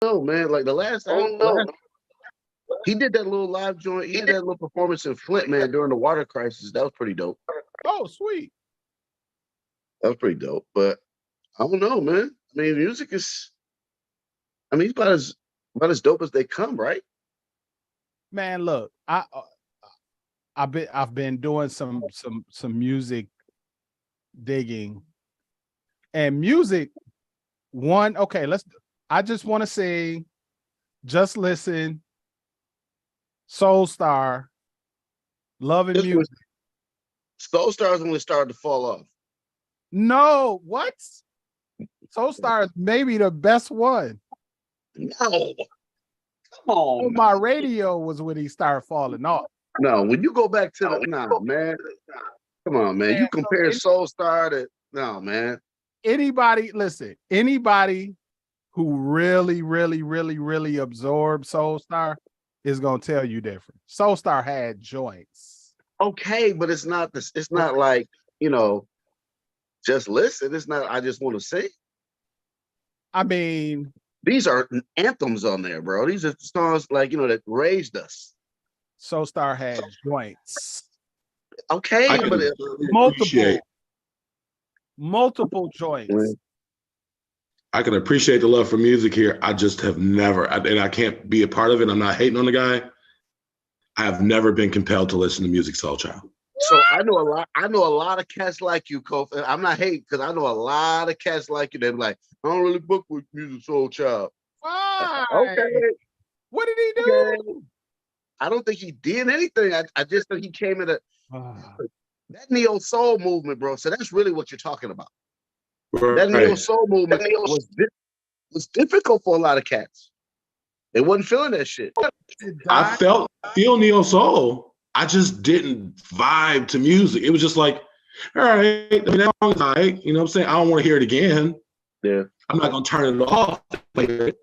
know, man. Like the last Oh album, no. he did that little live joint. He did that little performance in Flint, man, during the water crisis. That was pretty dope. Oh, sweet. That was pretty dope. But I don't know, man. I mean, music is. I mean, he's about as dope as they come, right? Man, look, I've been doing some music digging, and music one, okay, I just want to sing, just listen, Soul Star, Love and This was Music. Soul Stars when it started to fall off. No, what? Soul Star is maybe the best one. No, come On on, my man. radio was when he started falling off. No, when you go back to the man. Come on, man. Man, You so compare Soul Star to no, man. anybody, listen, anybody who really absorbed Soul Star is gonna tell you different. Soul Star had joints. Okay, but it's not this. It's not like you know. Just listen. It's not. I just want to sing. I mean, These are anthems on there, bro. These are songs like that raised us. Soul Star had joints. Okay, I can but appreciate. Multiple joints. I can appreciate the love for music here. I just have never, and I can't be a part of it. I'm not hating on the guy. I have never been compelled to listen to music, Soul Child. so I know a lot. I know a lot of cats like you, Kofi. I'm not hating because I know a lot of cats like you. They're like, I don't really book with music, Soul Child. Why? Okay, What did he okay. do? I don't think he did anything. I just think he came in Ah, that neo soul movement, bro. So that's really what you're talking about. That neo Right. soul movement was difficult for a lot of cats. They wasn't feeling that shit. it I died. feel neo soul. I just didn't vibe to music. It was just like, all right, I mean, that song is all right. You know what I'm saying? I don't want to hear it again. Yeah, I'm not gonna turn it off. Like,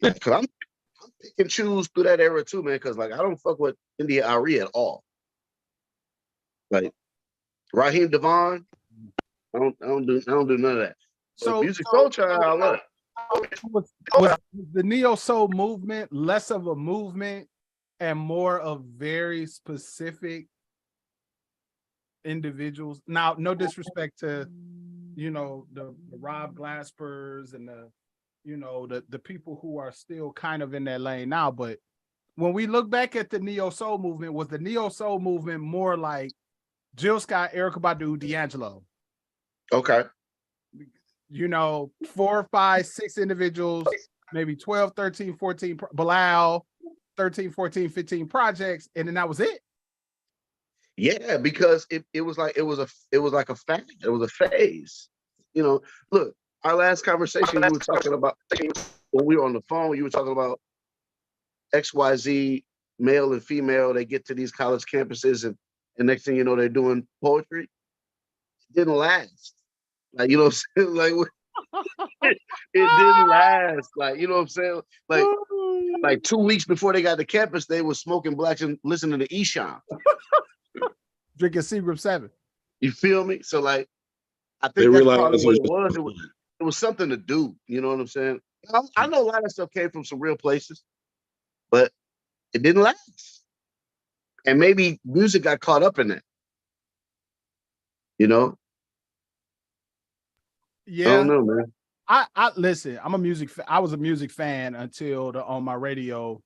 because I'm pick and choose through that era too, man. Because like I don't fuck with India Ari at all. Like Raheem Devon, I don't do none of that. But So, Music Soul Child, I love it. was the neo soul movement less of a movement and more of very specific individuals? Now, no disrespect to the Rob Glaspers and the people who are still kind of in that lane now, but when we look back at the neo soul movement, was the neo soul movement more like Jill Scott, Erykah Badu, D'Angelo? Okay. 4, 5, 6 individuals, maybe 12, 13, 14, Bilal, 13, 14, 15 projects, and then that was it. Yeah, because it was like a fact. It was a phase. Look, our last conversation you were talking about when we were on the phone, you were talking about XYZ male and female, they get to these college campuses and next thing you know, they're doing poetry. It didn't last. Like, you know what I'm saying? Like it didn't last. Like, you know what I'm saying? Like 2 weeks before they got to campus, they were smoking blacks and listening to Esham. Drinking Seagram 7. You feel me? So like I they think that's probably realize what it was. It was something to do. You know what I'm saying? I know a lot of stuff came from some real places, but it didn't last. And maybe music got caught up in that. You know? I Yeah. don't know, man. I listen, I was a music fan until the On My Radio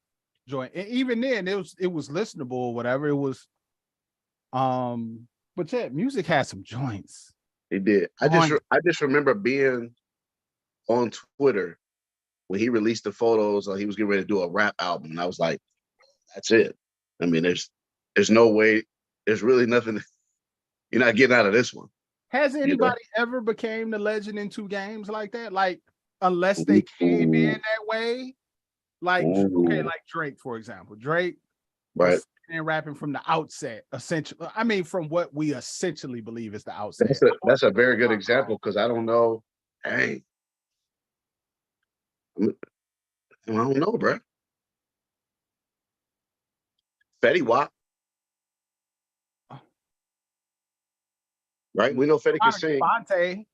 joint. And even then it was listenable or whatever. It was but yeah, music had some joints. It did. I just remember being on Twitter when he released the photos he was getting ready to do a rap album. And I was like, that's it. I mean, there's no way, there's really nothing you're not getting out of this one. Has anybody ever became the legend in 2 games like that? Like, unless they came in that way? Like, okay, like Drake, for example. Drake Right. was rapping from the outset, essentially. I mean, from what we essentially believe is the outset. That's a very good example because I don't know. Hey, I don't know, bro. Fetty Wap. Right? We know Fetty can sing. Fonte.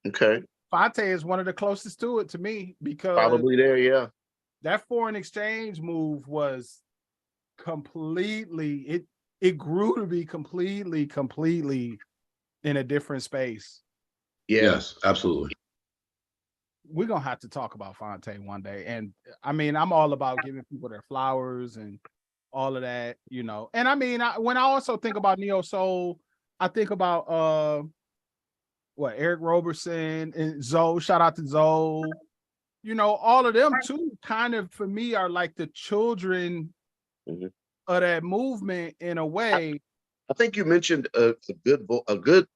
Okay. Fonte is one of the closest to it to me because Probably there, yeah. that foreign exchange move was completely it grew to be completely in a different space. Yeah. Yes, absolutely. We're gonna have to talk about Fonte one day. And I mean, I'm all about giving people their flowers and all of that, you know. And I mean, when I also think about neo soul, I think about Eric Roberson and Zoe. Shout out to Zoe. You know, all of them too, kind of for me are like the children Mhm. of that movement in a way. I think you mentioned a good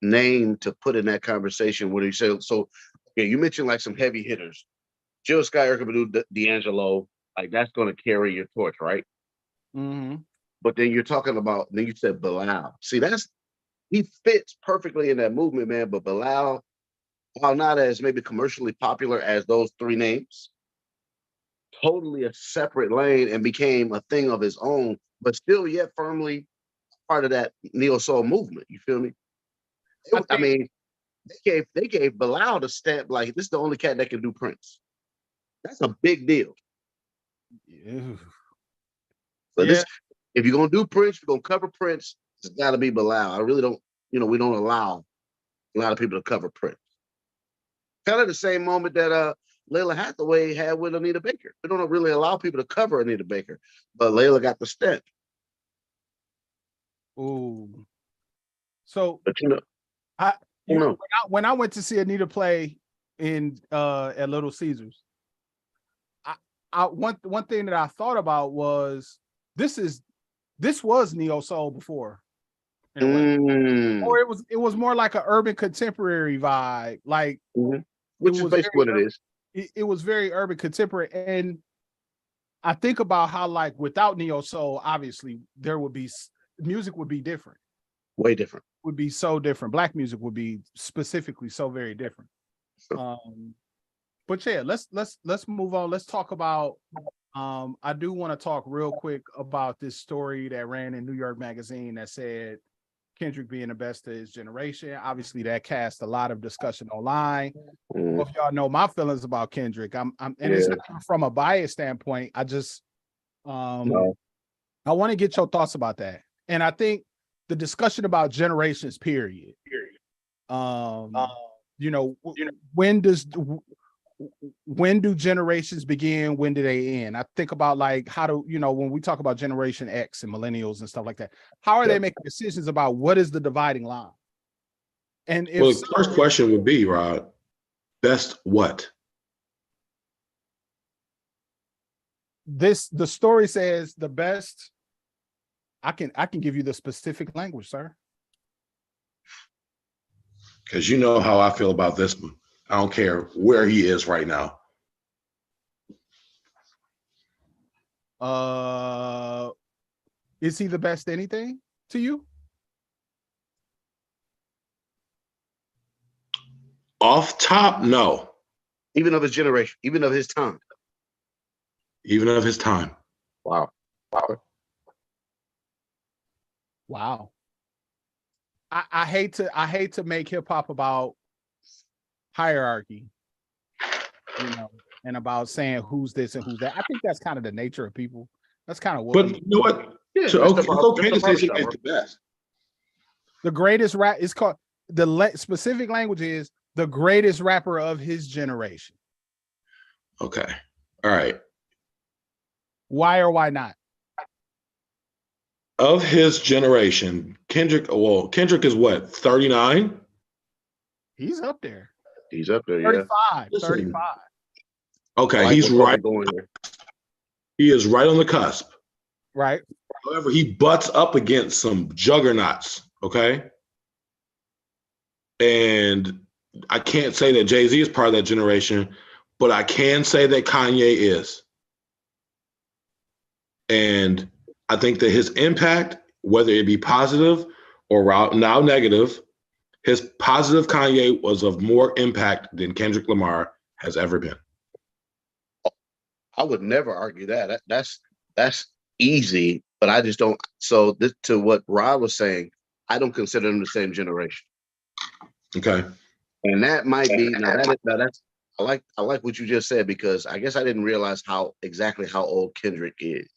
name to put in that conversation. What do you say? So, okay, you mentioned like some heavy hitters, Jill Scott, Erykah Badu, D'Angelo. Like that's going to carry your torch, right? Mm-hmm. But then you're talking about. Then you said Bilal. See, he fits perfectly in that movement, man. But Bilal, while not as maybe commercially popular as those three names, totally a separate lane and became a thing of his own, but still yet firmly part of that neo soul movement. You feel me? I mean, they gave Bilal the stamp like this is the only cat that can do Prince. That's a big deal. Yeah. But this, if you're gonna do Prince, you're gonna cover Prince. It's got to be Bilal. I really don't. We don't allow a lot of people to cover Prince. Kind of the same moment that Layla Hathaway had with Anita Baker. We don't really allow people to cover Anita Baker, but Layla got the stamp. Ooh. So But when I went to see Anita play in at Little Caesars, one thing that I thought about was this was neo soul before, in a way. Or it was more like an urban contemporary vibe, like which is basically what it is. It was very urban contemporary, and I think about how like without neo soul, obviously music would be different. Way different. Would be so different. Black music would be specifically so very different. But yeah, let's move on. Let's talk about I do want to talk real quick about this story that ran in New York Magazine that said Kendrick being the best of his generation. Obviously, that cast a lot of discussion online. Well, if y'all know my feelings about Kendrick, it's not from a bias standpoint. I just I want to get your thoughts about that. And I think the discussion about generations, period. When do generations begin? When do they end? I think about like when we talk about Generation X and millennials and stuff like that, how are they making decisions about what is the dividing line? And the first question would be, Rod, best what? The story says the best. I can give you the specific language, sir. Because you know how I feel about this one. I don't care where he is right now. Is he the best anything to you? Off top, no. Even of his generation, even of his time. Even of his time. Wow. I hate to make hip hop about hierarchy, and about saying who's this and who's that. I think that's kind of the nature of people. That's kind of what. But you know what? Yeah, so, it's okay to say somebody's the best. The greatest rap is called specific language is the greatest rapper of his generation. Okay. All right. Why or why not? Of his generation, Kendrick is what, 39? He's up there. He's up there, 35. 35. Okay, he's right. He is right on the cusp. Right. However, he butts up against some juggernauts, okay? And I can't say that Jay-Z is part of that generation, but I can say that Kanye is. And I think that his impact, whether it be positive or now negative, his positive Kanye was of more impact than Kendrick Lamar has ever been. I would never argue that. That's easy, but I just don't. So to what Rod was saying, I don't consider them the same generation. Okay. And that might be that's I like what you just said, because I guess I didn't realize exactly how old Kendrick is.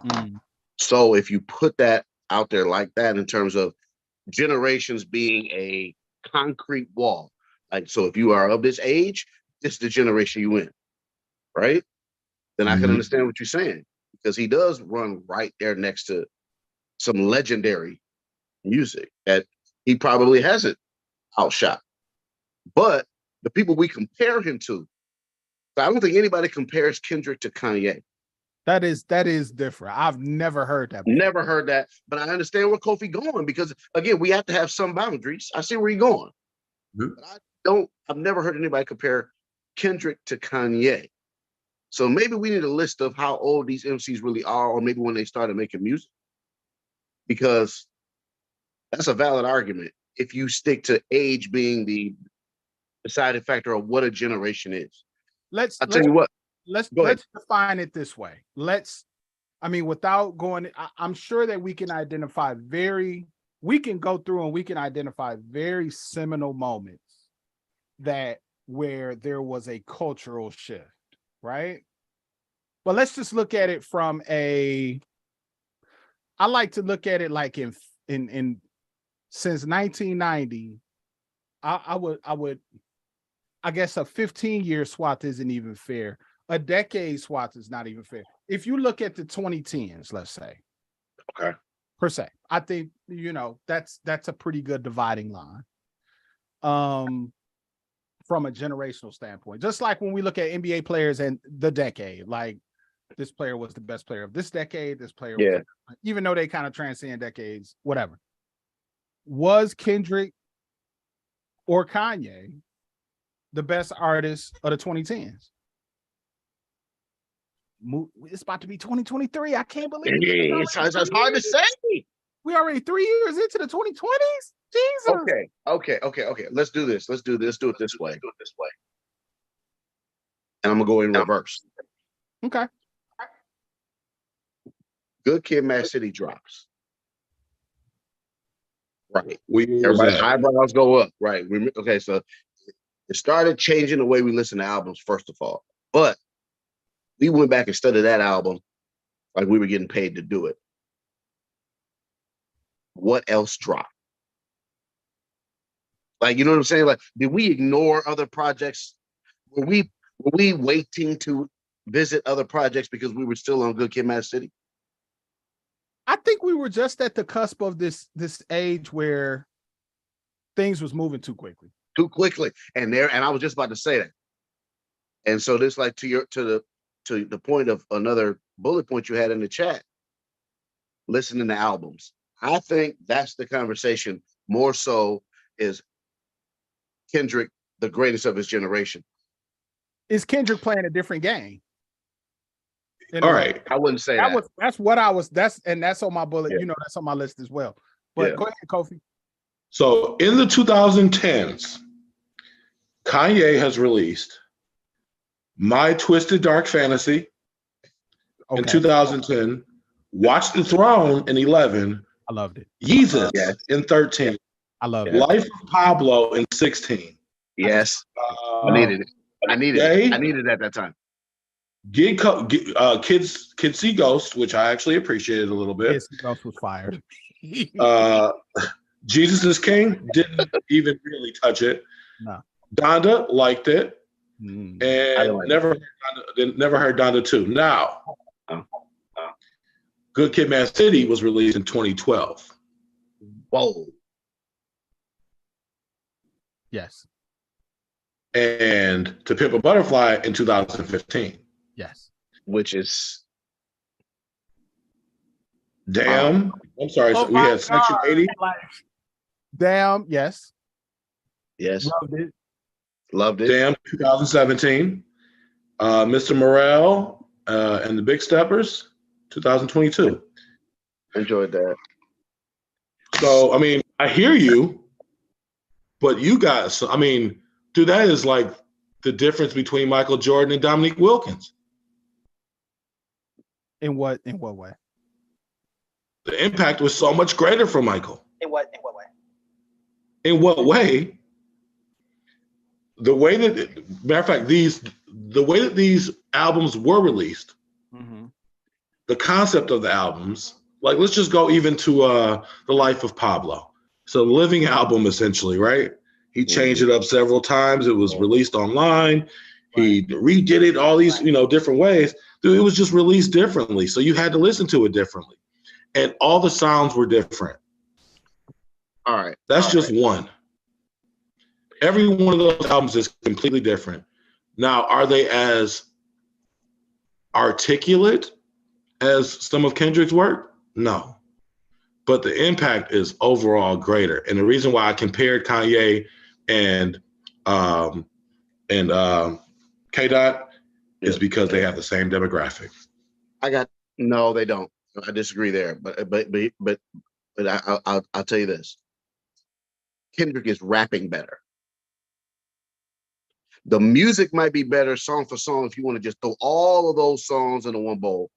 Mm. So if you put that out there like that in terms of generations being a concrete wall, like, so if you are of this age, this is the generation you in, right? Then I can Mhm. understand what you're saying, because he does run right there next to some legendary music that he probably hasn't outshot. But the people we compare him to, I don't think anybody compares Kendrick to Kanye. That is different. I've never heard that before. Never heard that, but I understand where Kofi going, because again, we have to have some boundaries. I see where you're going. Mhm. But I've never heard anybody compare Kendrick to Kanye. So maybe we need a list of how old these MCs really are, or maybe when they started making music, because that's a valid argument if you stick to age being the deciding factor of what a generation is. I'll tell you what. Let's Go ahead. define it this way. Without going, I'm sure that we can go through and we can identify very seminal moments where there was a cultural shift, right? But let's just look at it I like to look at it like in since 1990, I guess a 15-year swath isn't even fair. A decade swath is not even fair. If you look at the 2010s, let's say, Okay. per se, I think that's a pretty good dividing line. From a generational standpoint, just like when we look at NBA players and the decade, like this player was the best player of this decade. This player, even though they kind of transcend decades, whatever. Was Kendrick or Kanye the best artist of the 2010s? It's about to be 2023. I can't believe it. It's hard to say. We already 3 years into the 2020s. Jesus. Okay. Let's do this. Let's do it this way. And I'm gonna go in reverse. Okay. Good Kid, Mad City drops. Right. Everybody's eyebrows go up. Right. Okay, so it started changing the way we listen to albums, first of all. But we went back and studied that album like we were getting paid to do it. What else dropped? Like, you know what I'm saying? Like, did we ignore other projects? Were we waiting to visit other projects because we were still on Good Kid, Mad City? I think we were just at the cusp of this age where things was moving too quickly. And I was just about to say that. And so this, like, to the point of another bullet point you had in the chat, listening to albums. I think that's the conversation more so. Is Kendrick the greatest of his generation? Is Kendrick playing a different game? All right. I wouldn't say that. That's on my bullet. Yeah. That's on my list as well. But go ahead, Kofi. So in the 2010s, Kanye has released My Twisted Dark Fantasy in 2010, Watch the Throne in 11. I loved it. Yeezus in 13. I love it. Life of Pablo in 16. Yes. I needed it. I needed it at that time. Kids See Ghosts, which I actually appreciated a little bit. Kids See Ghosts was fired. Jesus is King, didn't even really touch it. No. Donda liked it. And never heard Donda 2. Now, Good Kid, Mad City was released in 2012. Whoa. Yes. And To Pimp a Butterfly in 2015. Yes. Which is Damn. I'm sorry. So we had Section 80. Damn. Yes. Yes. Loved it. Damn. 2017. Mr. Morale and the Big Steppers. 2022. Enjoyed that. So, I mean, I hear you, but you guys, I mean, dude, that is like the difference between Michael Jordan and Dominique Wilkins. In what way? The impact was so much greater for Michael. In what way? In what way? the way that, matter of fact, the way that these albums were released, the concept of the albums, like let's just go even to the Life of Pablo. So living album essentially, right? He changed it up several times. It was released online. He redid it all these, different ways. It was just released differently. So you had to listen to it differently. And all the sounds were different. All right. That's just one. Every one of those albums is completely different. Now, are they as articulate as some of Kendrick's work? No. But the impact is overall greater. And the reason why I compared Kanye and K-Dot is because they have the same demographic. No, they don't. I disagree there. But I'll tell you this. Kendrick is rapping better. The music might be better song for song if you want to just throw all of those songs into one bowl.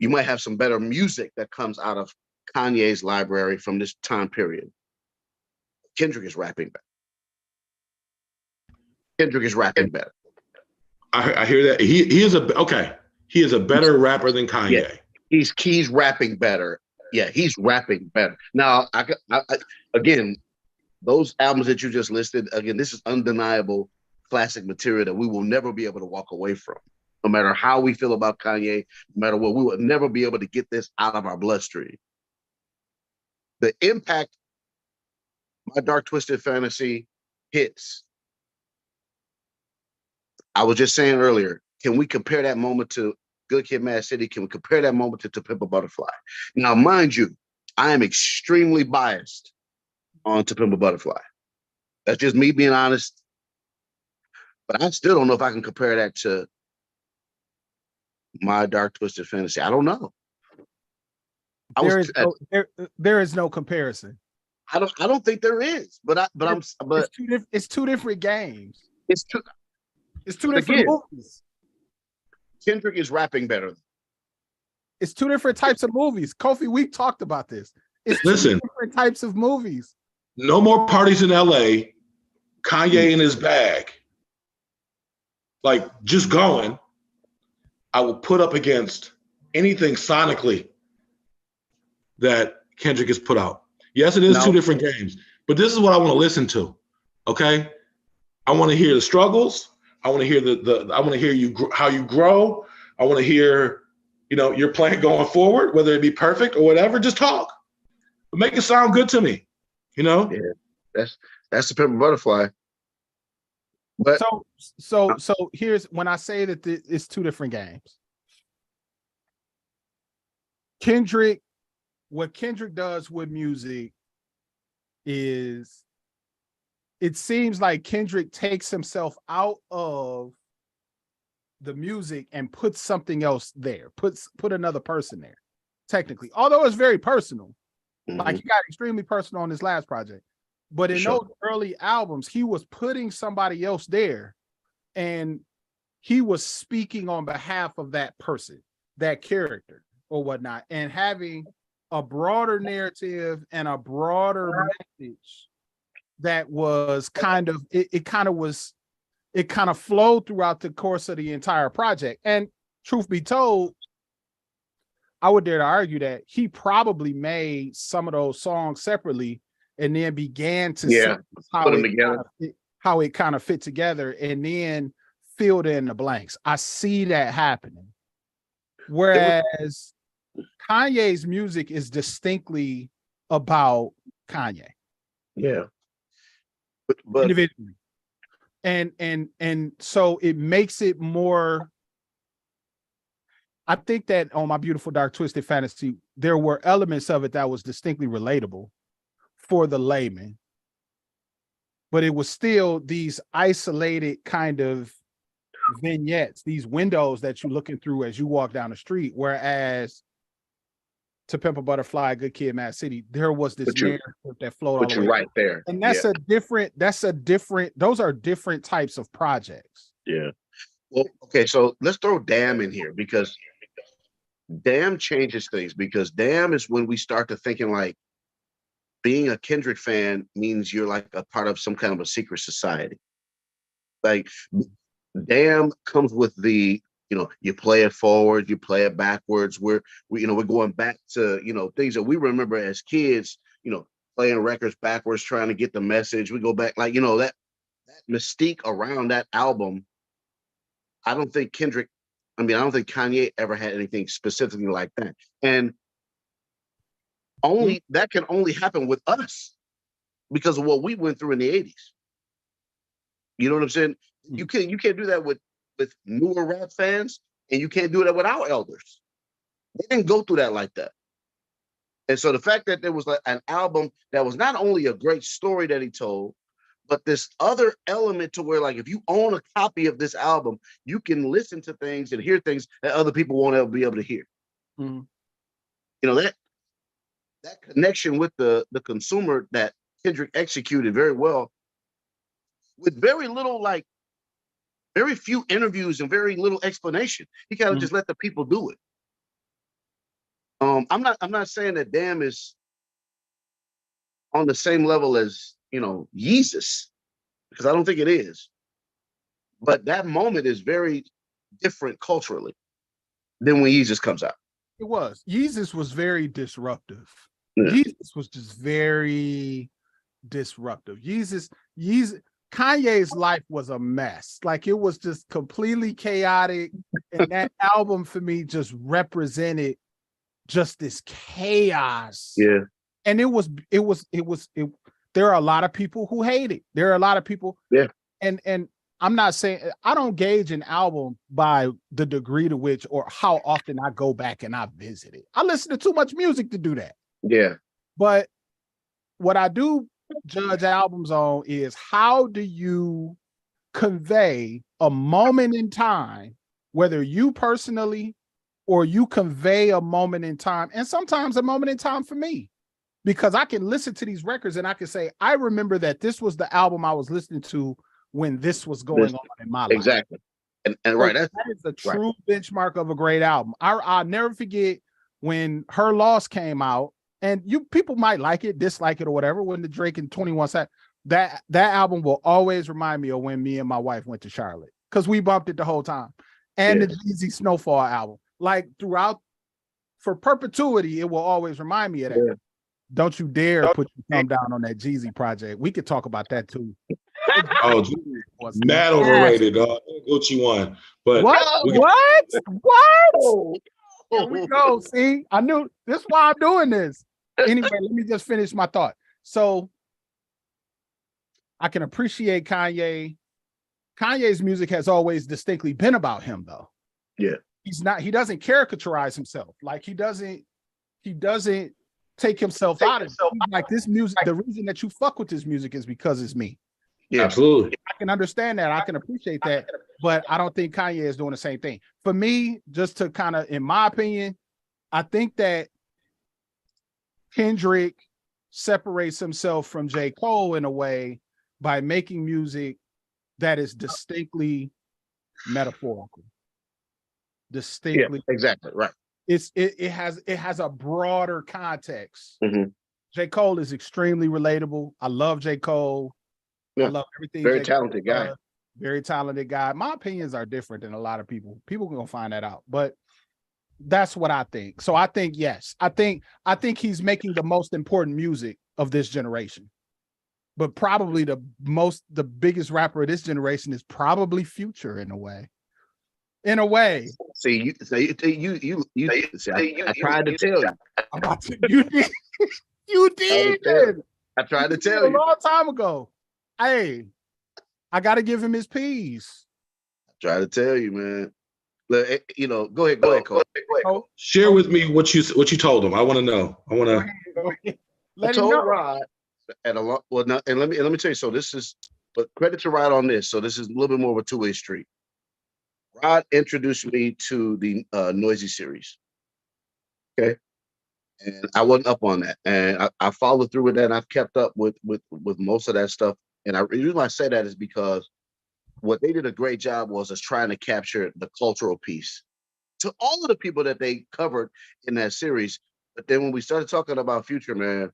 You might have some better music that comes out of Kanye's library from this time period. Kendrick is rapping better. Kendrick is rapping better. I hear that. He is a better rapper than Kanye. Yeah, he's rapping better. Yeah, he's rapping better. Now, again, those albums that you just listed, again, this is undeniable classic material that we will never be able to walk away from. No matter how we feel about Kanye, no matter what, we will never be able to get this out of our bloodstream. The impact My Dark Twisted Fantasy hits. I was just saying earlier, can we compare that moment to Good Kid, Mad City? Can we compare that moment to Pimp a Butterfly? Now, mind you, I am extremely biased on To Pimp a Butterfly. That's just me being honest. But I still don't know if I can compare that to My Dark Twisted Fantasy. I don't know. There is no comparison. I don't think there is. It's two different games. It's two different movies. Kendrick is rapping better. It's two different types of movies. Kofi, we talked about this. It's two different types of movies. No More Parties in LA, Kanye in his bag. Like just going, I will put up against anything sonically that Kendrick has put out. Yes, it is two different games, but this is what I want to listen to. Okay, I want to hear the struggles. I want to hear I want to hear how you grow. I want to hear, your plan going forward, whether it be perfect or whatever. Just talk, but make it sound good to me. Yeah, that's the Pimp a Butterfly. But so here's when I say that it's two different games. What Kendrick does with music is, it seems like Kendrick takes himself out of the music and puts something else there, put another person there, technically. Although it's very personal. Like he got extremely personal on his last project. But in those early albums, he was putting somebody else there and he was speaking on behalf of that person, that character or whatnot, and having a broader narrative and a broader message that was it kind of flowed throughout the course of the entire project. And truth be told, I would dare to argue that he probably made some of those songs separately and then began to see how it kind of fit together and then filled in the blanks. I see that happening. Whereas Kanye's music is distinctly about Kanye. Yeah. But individually. And so it makes it more. I think that on My Beautiful Dark Twisted Fantasy, there were elements of it that was distinctly relatable for the layman, but it was still these isolated kind of vignettes, these windows that you're looking through as you walk down the street. Whereas To Pimp a Butterfly, Good Kid, Mad City, there was this narrative that flowed all the way right there. And those are different types of projects. Yeah. Well, okay, so let's throw Damn in here because Damn changes things, because Damn is when we start to thinking being a Kendrick fan means you're like a part of some kind of a secret society. Like, Damn comes with the, you play it forward, you play it backwards. We're going back to, things that we remember as kids, playing records backwards, trying to get the message. We go back, like, that mystique around that album. I don't think I don't think Kanye ever had anything specifically like that. And that can only happen with us because of what we went through in the 80s. You know what I'm saying? You can't do that with newer rap fans, and you can't do that with our elders. They didn't go through that like that. And so the fact that there was like an album that was not only a great story that he told, but this other element to where, like, if you own a copy of this album, you can listen to things and hear things that other people won't ever be able to hear. Mm-hmm. That connection with the consumer that Kendrick executed very well, with very little, like, very few interviews and very little explanation. He kind of just let the people do it. I'm not saying that Damn is on the same level as, Yeezus, because I don't think it is. But that moment is very different culturally than when Yeezus comes out. It was. Yeezus was very disruptive. Yeah. Yeezus was just very disruptive. Kanye's life was a mess. Like, it was just completely chaotic. And that album for me just represented just this chaos. Yeah. And there are a lot of people who hate it. There are a lot of people. Yeah. And I'm not saying, I don't gauge an album by the degree to which or how often I go back and I visit it. I listen to too much music to do that. Yeah. But what I do judge albums on is, how do you convey a moment in time, whether you personally or you convey a moment in time, and sometimes a moment in time for me, because I can listen to these records and I can say, I remember that this was the album I was listening to when this was going on in my life. Exactly. And right, that is a true benchmark of a great album. I'll never forget when Her Loss came out, and people might like it, dislike it, or whatever. When the Drake and 21 sat, that album will always remind me of when me and my wife went to Charlotte, because we bumped it the whole time. And the Jeezy Snowfall album, like, throughout, for perpetuity, it will always remind me of that. Yeah. Don't you dare put your thumb down on that Jeezy project. We could talk about that too. Oh, mad overrated, dog. Gucci one. But what? Here we go. See, I knew this is why I'm doing this. Anyway, let me just finish my thought. So I can appreciate Kanye. Kanye's music has always distinctly been about him, though. Yeah. He doesn't caricaturize himself. Like, he doesn't take himself out of it. He's like, this music, the reason that you fuck with this music is because it's me. Yeah, absolutely. I can understand that. I can appreciate that. But I don't think Kanye is doing the same thing. For me, just to kind of, in my opinion, I think that Kendrick separates himself from J. Cole in a way by making music that is distinctly metaphorical. Distinctly. Yeah, exactly. Right. It has a broader context. Mm-hmm. J. Cole is extremely relatable. I love J. Cole. Yeah. I love everything. Very talented guy. Very talented guy. My opinions are different than a lot of people. People can go find that out. But that's what I think. So I think, yes. I think he's making the most important music of this generation. But probably the biggest rapper of this generation is probably Future in a way. In a way. See, I tried to tell you. You did. I tried to tell you a long time ago. Hey, I got to give him his peace. I tried to tell you, man. Look, go ahead, Cole. Share with me what you told him. I want to know. I told Rod and let me tell you. So this is, but credit to Rod on this. So this is a little bit more of a two-way street. Rod introduced me to the Noize series. Okay. And I wasn't up on that. And I followed through with that, and I've kept up with most of that stuff. And the reason why I say that is because what they did a great job was trying to capture the cultural piece to all of the people that they covered in that series. But then when we started talking about Future, man,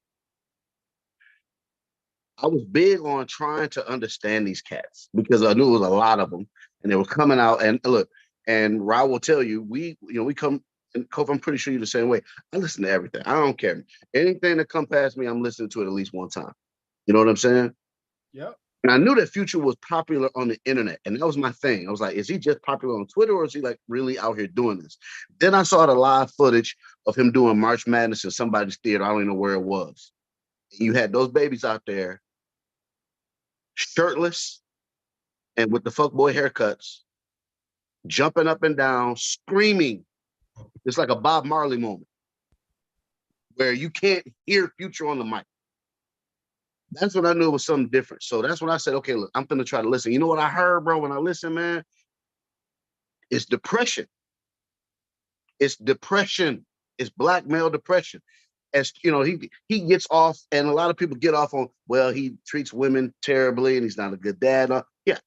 I was big on trying to understand these cats because I knew it was a lot of them, and they were coming out. And look, and Ra will tell you, we come. And Kof, I'm pretty sure you're the same way. I listen to everything. I don't care. Anything that come past me, I'm listening to it at least one time. You know what I'm saying? Yep. And I knew that Future was popular on the internet, and that was my thing. I was like, is he just popular on Twitter, or is he like really out here doing this? Then I saw the live footage of him doing March Madness in somebody's theater. I don't even know where it was. You had those babies out there, shirtless and with the fuckboy haircuts, jumping up and down, screaming. It's like a Bob Marley moment where you can't hear Future on the mic. That's when I knew it was something different. So that's when I said, okay, look, I'm going to try to listen. You know what I heard, bro, when I listen, man? It's depression. It's depression. It's black male depression. As you know, he gets off, and a lot of people get off on, well, he treats women terribly and he's not a good dad. Yeah,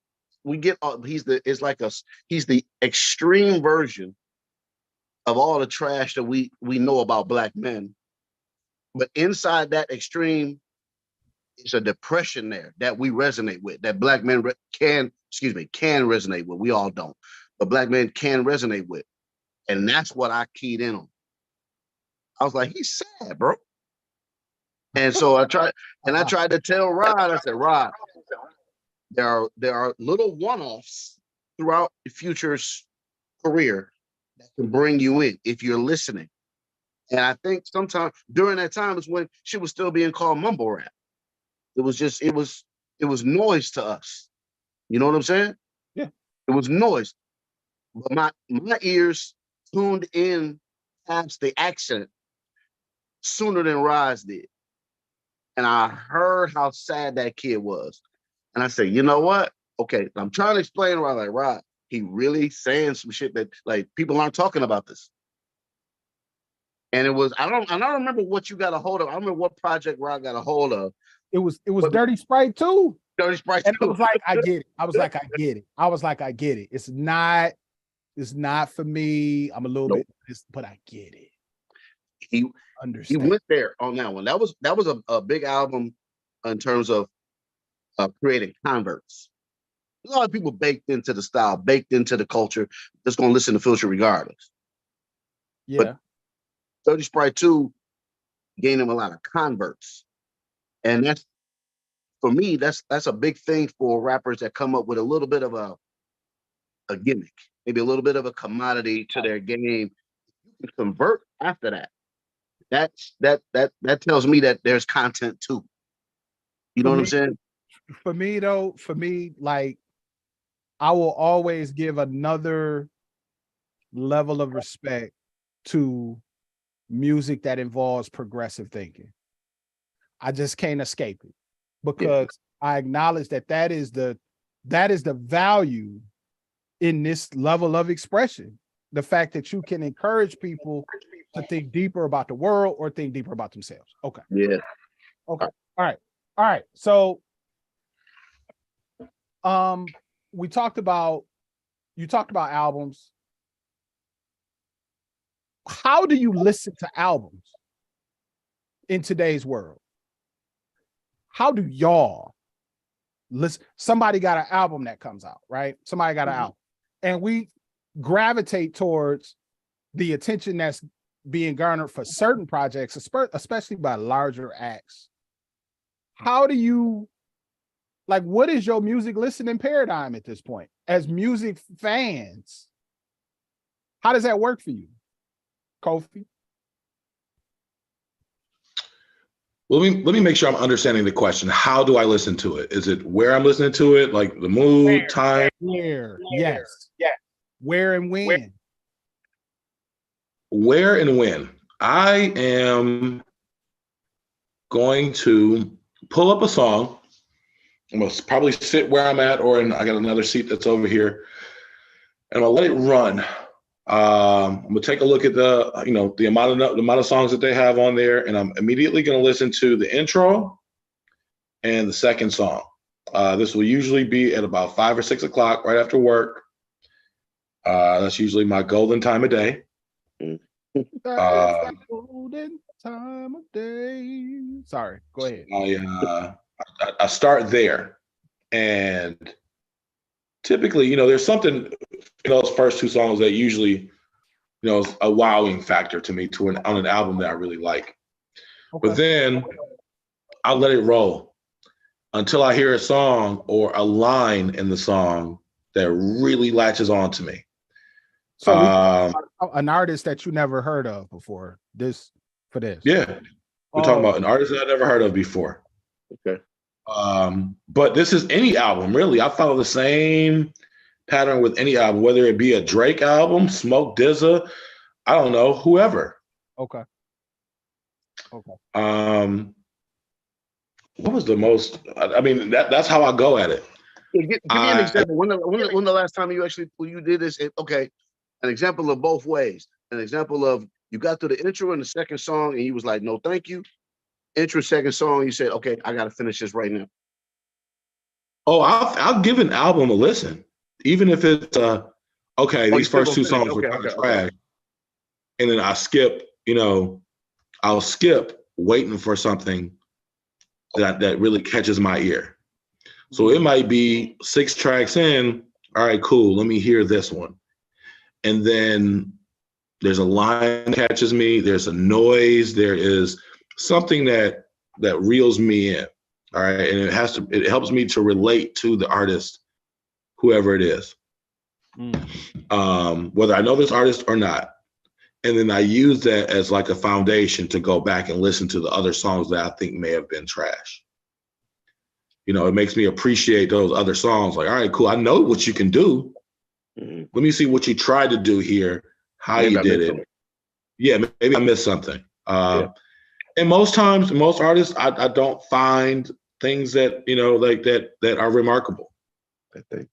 we get off. He's the extreme version of all the trash that we know about black men. But inside that extreme, it's a depression there that we resonate with, that black men can resonate with. We all don't, but black men can resonate with. And that's what I keyed in on. I was like, he's sad, bro. And so I tried to tell Rod, I said, Rod, there are little one-offs throughout the Future's career that can bring you in if you're listening. And I think sometimes during that time is when she was still being called mumble rap. It was noise to us. You know what I'm saying? Yeah. It was noise. But my ears tuned in past the accent sooner than Rod's did. And I heard how sad that kid was. And I said, you know what? Okay, I'm trying to explain to Rod, like, Rod, he really saying some shit that like people aren't talking about this. And it was, I don't remember what you got a hold of. I don't remember what project Rod got a hold of. It was Dirty Sprite too. Dirty Sprite and too. I was like, I get it. I was like, I get it. It's not for me. I'm a little bit, but I get it. He understand. He went there on that one. That was a big album in terms of creating converts. A lot of people baked into the style, baked into the culture, just gonna listen to Future regardless. Yeah. But Dirty Sprite 2 gained him a lot of converts. And that's, for me, that's a big thing for rappers that come up with a little bit of a gimmick, maybe a little bit of a commodity to their game. You can convert after that. That tells me that there's content too. You know what I'm saying? For me, like, I will always give another level of respect to music that involves progressive thinking. I just can't escape it because I acknowledge that is the value in this level of expression. The fact that you can encourage people to think deeper about the world or think deeper about themselves. Okay. Yeah. Okay. All right. So, you talked about albums. How do you listen to albums in today's world? How do y'all listen? Somebody got an album that comes out, right? Somebody got an album, and we gravitate towards the attention that's being garnered for certain projects, especially by larger acts. How do you, like, what is your music listening paradigm at this point? As music fans, how does that work for you, Kofi? Let me make sure I'm understanding the question. How do I listen to it? Is it where I'm listening to it, like the mood, time? Where? Yes. Where and when? Where and when? I am going to pull up a song. I'm gonna probably sit where I'm at, I got another seat that's over here, and I'll let it run. I'm gonna take a look at the amount of songs that they have on there, and I'm immediately gonna listen to the intro and the second song. This will usually be at about 5 or 6 o'clock, right after work. That's usually my golden time of day. Golden time of day. Sorry, go ahead. I start there, and typically, there's something in those first two songs that usually, is a wowing factor to me on an album that I really like. Okay. But then I'll let it roll until I hear a song or a line in the song that really latches on to me. So an artist that you never heard of before for this. Yeah. We're talking about an artist that I never heard of before. Okay. But this is any album, really. I follow the same pattern with any album, whether it be a Drake album, Smoke DZA, I don't know, whoever. Okay. What was the most? I mean, that's how I go at it. Yeah, give me an example. When the last time you did this? Okay, an example of both ways. An example of you got through the intro and the second song, and you was like, "No, thank you." Intro, second song, you said, "Okay, I got to finish this right now." Oh, I'll give an album a listen, even if it's okay. These first two songs were kind of trash, and then I skip. I'll skip waiting for something that really catches my ear. So it might be 6 tracks in. All right, cool. Let me hear this one. And then there's a line that catches me. There's a noise. There is something that reels me in. All right. And it helps me to relate to the artist, whoever it is. Whether I know this artist or not. And then I use that as like a foundation to go back and listen to the other songs that I think may have been trash. It makes me appreciate those other songs. Like, all right, cool. I know what you can do. Let me see what you tried to do here, how maybe you did it. Something. Yeah, maybe I missed something. And most times, most artists, I don't find things that, like that are remarkable. I think.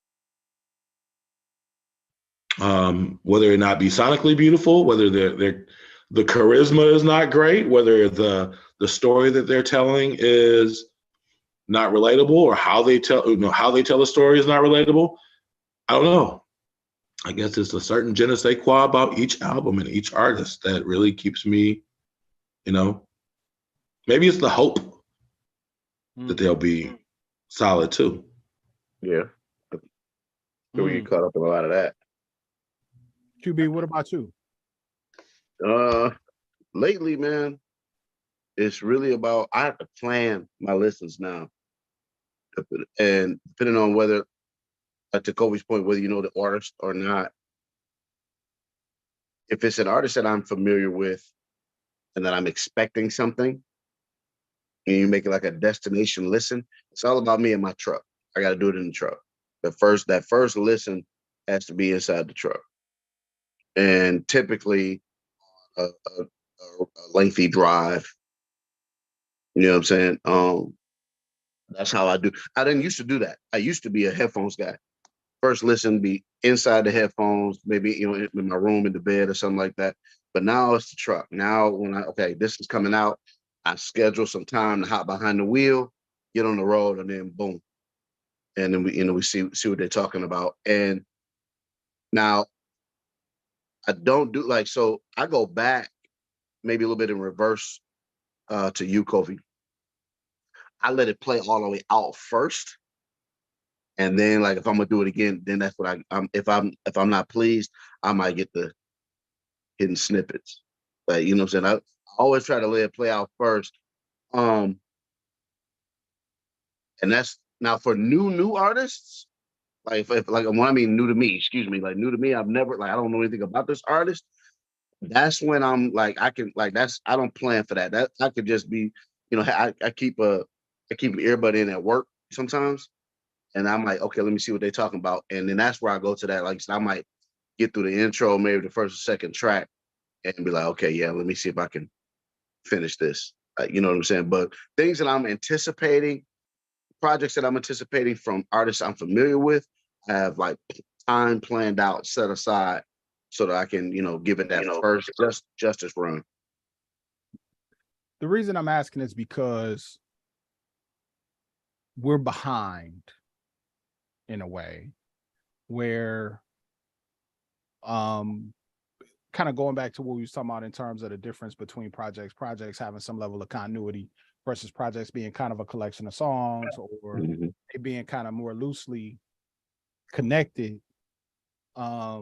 Whether it not be sonically beautiful, whether the charisma is not great, whether the story that they're telling is not relatable, or how they tell the story is not relatable. I don't know. I guess it's a certain je ne sais quoi about each album and each artist that really keeps me, maybe it's the hope that they'll be solid too. Yeah. So we get caught up in a lot of that. QB, what about you? Lately, man, it's really about, I have to plan my listens now. And depending on whether, to Kobe's point, whether you know the artist or not, if it's an artist that I'm familiar with and that I'm expecting something, and you make it like a destination listen, it's all about me and my truck. I got to do it in the truck. That first listen has to be inside the truck. And typically a lengthy drive. You know what I'm saying? That's how I do. I didn't used to do that. I used to be a headphones guy. First listen be inside the headphones, maybe in my room, in the bed or something like that. But now it's the truck. Now this is coming out, I schedule some time to hop behind the wheel, get on the road, and then boom. And then we see what they're talking about. And now I don't do so I go back maybe a little bit in reverse to you, Kofi. I let it play all the way out first. And then if I'm gonna do it again, then that's what if I'm not pleased, I might get the hidden snippets. You know what I'm saying? I always try to let it play out first. And that's now for new artists. When I mean new to me, excuse me, new to me, I've never I don't know anything about this artist. That's when I'm I don't plan for that. That I could just be, I keep an earbud in at work sometimes, and I'm like, okay, let me see what they're talking about, and then that's where I go to that. I might get through the intro, maybe the first or second track, and be like, okay, yeah, let me see if I can finish this. You know what I'm saying? But things that I'm anticipating, projects that I'm anticipating from artists I'm familiar with, I have time planned out, set aside, so that I can, give it that first justice run. The reason I'm asking is because we're behind in a way where, kind of going back to what we was talking about in terms of the difference between projects having some level of continuity versus projects being kind of a collection of songs or Mm-hmm. it being kind of more loosely connected. I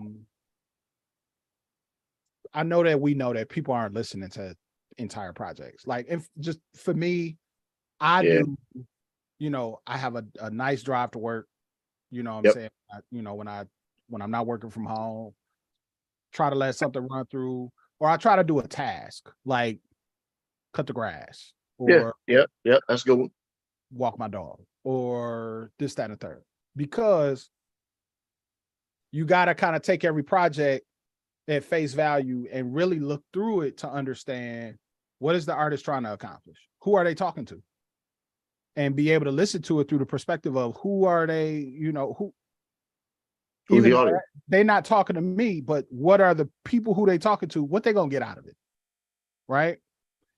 know that we know that people aren't listening to entire projects. Like, if just for me, I do, you know, I have a nice drive to work. You know what I'm saying? You know, when I'm not working from home, try to let something run through, or I try to do a task like cut the grass or Yeah. That's a good one. walk my dog or this, that, and the third. Because you got to kind of take every project at face value and really look through it to understand what is the artist trying to accomplish? Who are they talking to? And be able to listen to it through the perspective of who are they, you know, Who's even the though audience? they're not talking to me, but what are the people who they talking to, what they gonna get out of it, right?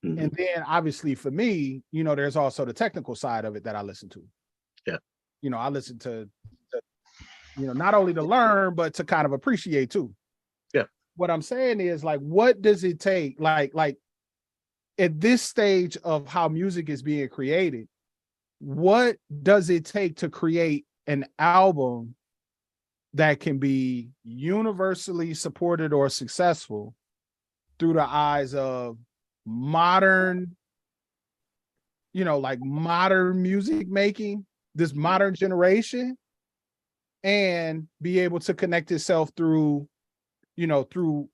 Mm-hmm. And then obviously for me, you know, there's also the technical side of it that I listen to. Yeah. You know, I listen to you know, not only to learn, but to kind of appreciate too. Yeah. What I'm saying is, like, what does it take? Like at this stage of how music is being created, what does it take to create an album that can be universally supported or successful through the eyes of modern, you know, like modern music making, this modern generation, and be able to connect itself through, you know, through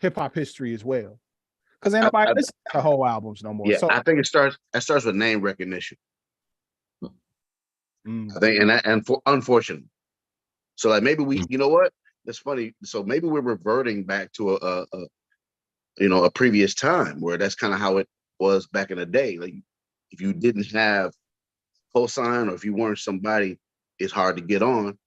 hip hop history as well? Because ain't nobody listen to the whole albums no more. Yeah, So I think it starts with name recognition. I think, and for unfortunately, so like maybe we, you know what? That's funny. So maybe we're reverting back to a you know, a previous time where that's kind of how it was back in the day. Like, if you didn't have cosign or if you weren't somebody, it's hard to get on.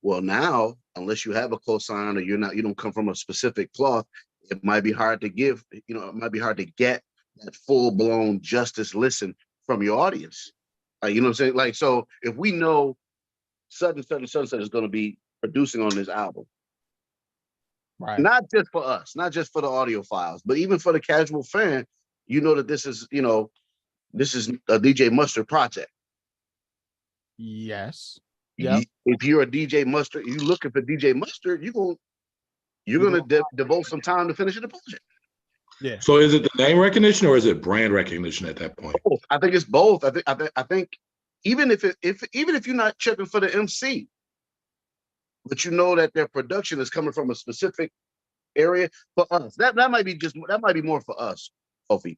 Well, now, unless you have a cosign or you don't come from a specific cloth, it might be hard to give, you know, it might be hard to get that full blown justice listen from your audience. You know what I'm saying? Like, so if we know such and such and such and such is going to be producing on this album, right. not just for us, not just for the audiophiles, but even for the casual fan, you know that this is, you know, this is a DJ Mustard project. Yes. Yeah. If you're a DJ Mustard, you looking for DJ Mustard, you're gonna devote some time to finishing the project. Yeah. So is it the name recognition or is it brand recognition at that point? Both. I think it's both. I think even if you're not checking for the MC, but you know that their production is coming from a specific area for us. That might be more for us, Kofi.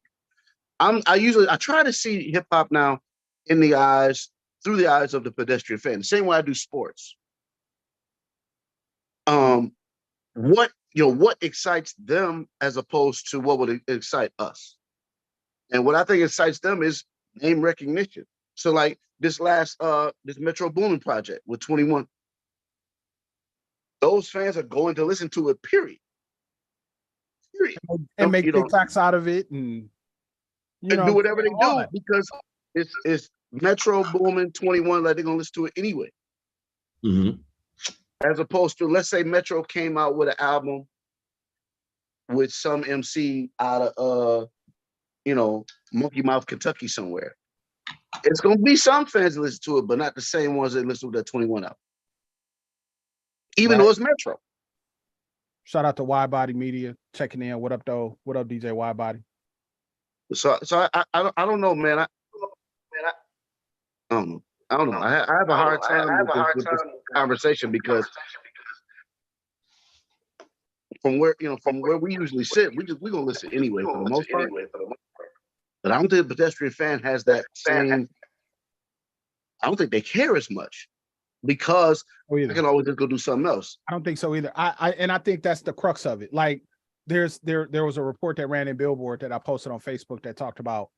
I try to see hip hop now through the eyes of the pedestrian fan, the same way I do sports. What excites them as opposed to what would excite us? And what I think excites them is name recognition. So like this Metro Boomin project with 21, those fans are going to listen to it, period. And make TikToks out of it and you know, do whatever they do because it's Metro Boomin 21, like they're gonna listen to it anyway. Mm-hmm. As opposed to, let's say Metro came out with an album with some MC out of you know, Monkey Mouth, Kentucky somewhere. It's gonna be some fans that listen to it, but not the same ones that listen to that 21 album. Even though it's Metro. Shout out to Wide Body Media checking in. What up, though? What up, DJ Wide Body? So I don't know, man. I don't know. I don't know. I have a hard time with this conversation because from where we usually sit, we're gonna listen anyway for the most part. But I don't think the pedestrian fan has that same. I don't think they care as much because they can always just go do something else. I don't think so either. I think that's the crux of it. Like there was a report that ran in Billboard that I posted on Facebook that talked about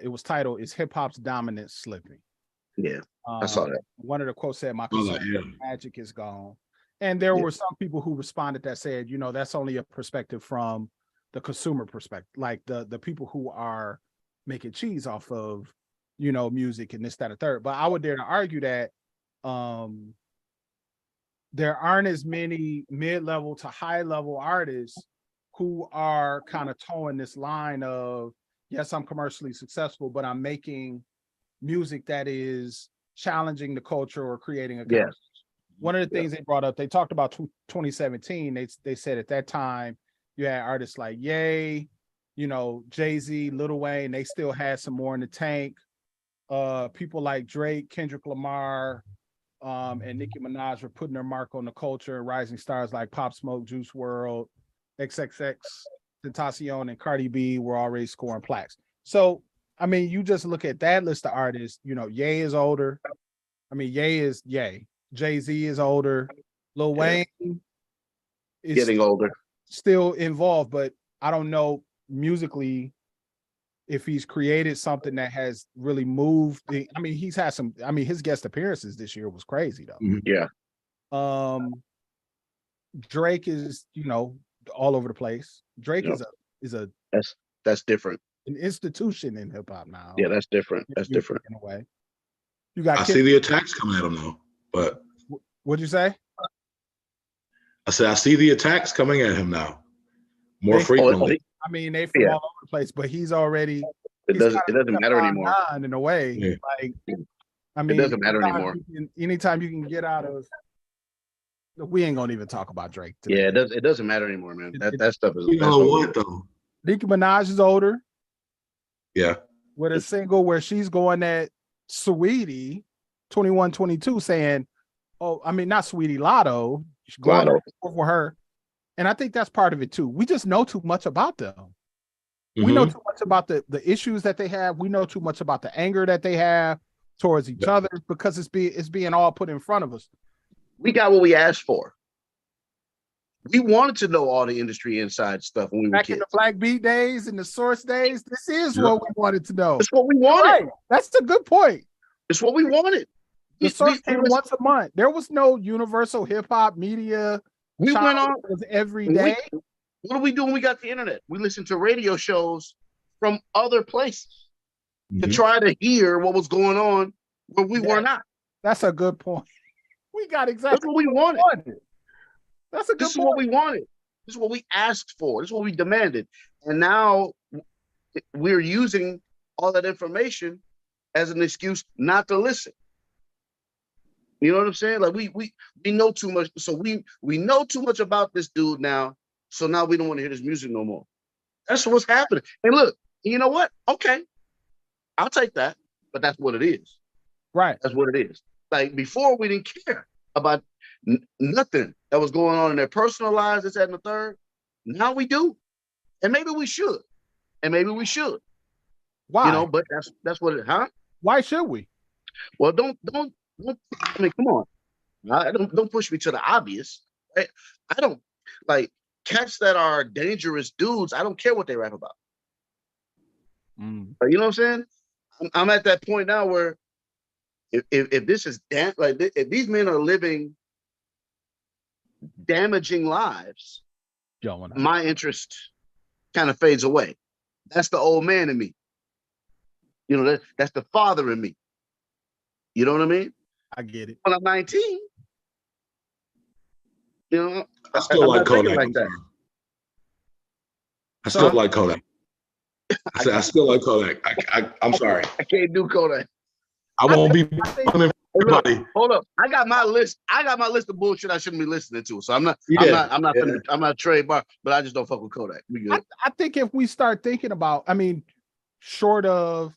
it was titled "Is Hip Hop's Dominance Slipping?" Yeah, I saw that. One of the quotes said, "My magic is gone." And there were some people who responded that said, you know, that's only a perspective from the consumer perspective, like the people who are making cheese off of, you know, music and this, that, and third. But I would dare to argue that there aren't as many mid-level to high-level artists who are kind of towing this line of, yes, I'm commercially successful, but I'm making music that is challenging the culture or creating a Yeah. One of the things they brought up, they talked about 2017. They said at that time you had artists like Ye, you know, Jay-Z, Lil Wayne. They still had some more in the tank. People like Drake, Kendrick Lamar, and Nicki Minaj were putting their mark on the culture. Rising stars like Pop Smoke, Juice World, XXX, Tentacion, and Cardi B were already scoring plaques. So, I mean, you just look at that list of artists. You know, Ye is older. I mean, Ye is Ye. Jay-Z is older. Lil Wayne is Getting older. still involved, but I don't know musically if he's created something that has really moved. I mean, he's had some. I mean, his guest appearances this year was crazy though. Yeah. Drake is, you know, all over the place. Drake Yep. is a That's different. an institution in hip hop now. Yeah, that's different. That's different. In a way. You got. I see the attacks coming at him though, but What'd you say? I said I see the attacks coming at him now more frequently. I mean, they from all over the place, but he's already. It doesn't matter anymore. In a way, Yeah. like I mean, It doesn't matter anymore. Anytime you can get out of, we ain't gonna even talk about Drake today. Yeah, it doesn't matter anymore, man. That stuff is. You know what though? Nicki Minaj is older. Yeah. With a single where she's going at Sweetie 2122 saying, oh, I mean, not Sweetie, Lotto. She's going back and forth with her. And I think that's part of it too. We just know too much about them. We know too much about the issues that they have. We know too much about the anger that they have towards each other because it's being all put in front of us. We got what we asked for. We wanted to know all the industry inside stuff when we were Back kids. in the Black Beat days and the Source days, this is what we wanted to know. That's what we wanted. Right. That's a good point. It's what we wanted. The Source came once a month. There was no universal hip hop media. We went on every day. What do we do when we got the internet? We listened to radio shows from other places to try to hear what was going on where we were not. That's a good point. We got exactly That's what we wanted. That's a good point. This is what we wanted. This is what we asked for. This is what we demanded. And now we're using all that information as an excuse not to listen. You know what I'm saying? Like we know too much. So we know too much about this dude now. So now we don't want to hear this music no more. That's what's happening. And look, you know what? Okay, I'll take that. But that's what it is. Right. That's what it is. Like before, we didn't care about nothing that was going on in their personal lives, this, that, and the third. Now we do. And maybe we should. Why? You know, but that's what it, huh? Why should we? Well, don't I mean, come on. Don't push me to the obvious. Right? I don't like cats that are dangerous dudes. I don't care what they rap about. You know what I'm saying? I'm at that point now where if this is if these men are living damaging lives, my interest kind of fades away. That's the old man in me. You know, that's the father in me. You know what I mean? I get it. When I'm 19, you know, I still like Kodak. I still like Kodak. I still like Kodak. I'm sorry. I can't do Kodak. I won't be. Look, hold up. I got my list of bullshit I shouldn't be listening to. So I'm not trademark, but I just don't fuck with Kodak. We good. I think if we start thinking about, I mean, short of,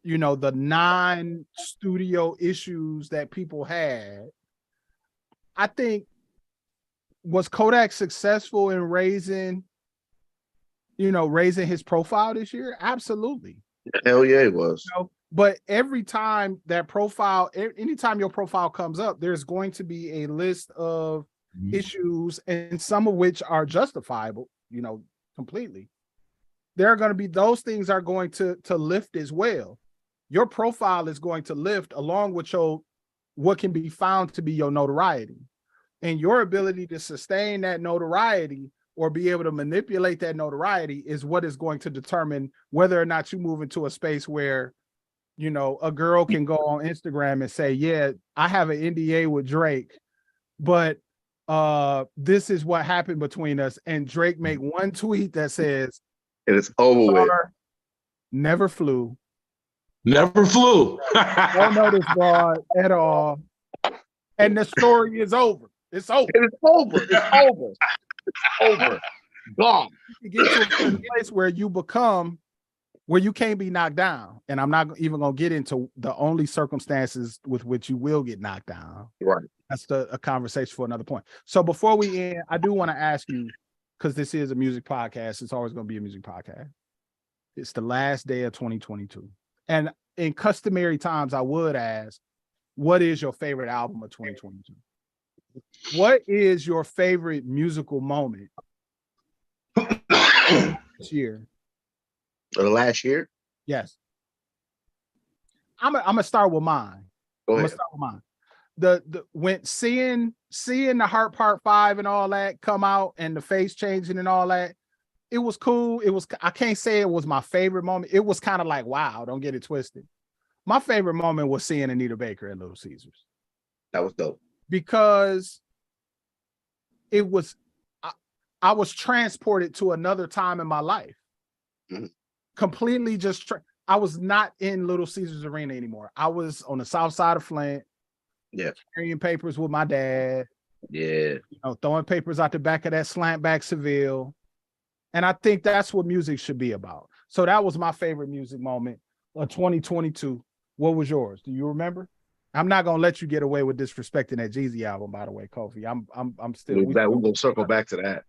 you know, the non-studio issues that people had, I think, was Kodak successful in raising his profile this year? Absolutely. Hell yeah, it was. You know, but every time that profile, anytime your profile comes up, there's going to be a list of issues, and some of which are justifiable, you know, completely. There are going to be those things are going to lift as well. Your profile is going to lift along with what can be found to be your notoriety, and your ability to sustain that notoriety or be able to manipulate that notoriety is what is going to determine whether or not you move into a space where, you know, a girl can go on Instagram and say, yeah, I have an NDA with Drake, but this is what happened between us. And Drake make one tweet that says, and it's over with. Never Flew. Never Flew. Don't know this broad at all. And the story is over. It's over. It's over. It's over. It's over. Gone. You get to a certain place where you become where you can't be knocked down. And I'm not even going to get into the only circumstances with which you will get knocked down. Right. That's a conversation for another point. So before we end, I do want to ask you, because this is a music podcast, it's always going to be a music podcast. It's the last day of 2022. And in customary times, I would ask, what is your favorite album of 2022? What is your favorite musical moment this year? The last year? Yes. I'm gonna start with mine. Go I'm ahead. gonna start with mine. The when seeing the Heart Part 5 and all that come out and the face changing and all that, it was cool. I can't say it was my favorite moment. It was kind of like, wow, don't get it twisted. My favorite moment was seeing Anita Baker at Little Caesars. That was dope. Because it was I was transported to another time in my life. Mhm. Completely just I was not in Little Caesars Arena anymore. I was on the south side of Flint. Yeah. Carrying papers with my dad. Yeah. Throwing papers out the back of that slant back Seville. And I think that's what music should be about. So that was my favorite music moment of 2022. What was yours? Do you remember? I'm not gonna let you get away with disrespecting that Jeezy album, by the way, Kofi. I'm still. We're gonna circle back to that.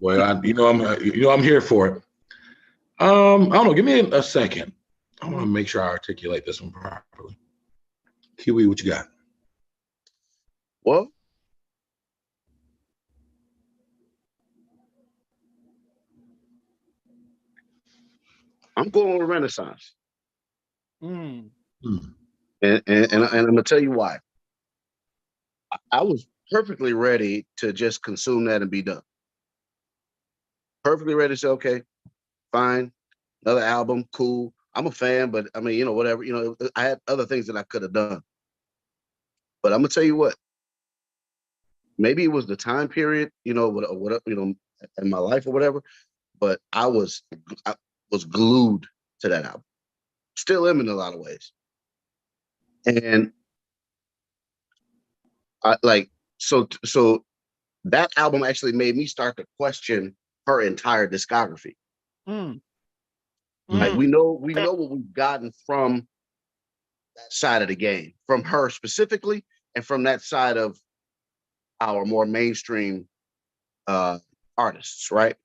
Well, I'm here for it. I don't know. Give me a second. I want to make sure I articulate this one properly. Kiwi, what you got? Well, I'm going with Renaissance. Mm. And I'm gonna tell you why. I was perfectly ready to just consume that and be done. Perfectly ready to say, okay, fine, another album, cool. I'm a fan, but I mean, whatever. I had other things that I could have done. But I'm gonna tell you what. Maybe it was the time period, what in my life or whatever. But I was glued to that album. Still am in a lot of ways. And so that album actually made me start to question her entire discography. Like we know what we've gotten from that side of the game, from her specifically, and from that side of our more mainstream artists, right?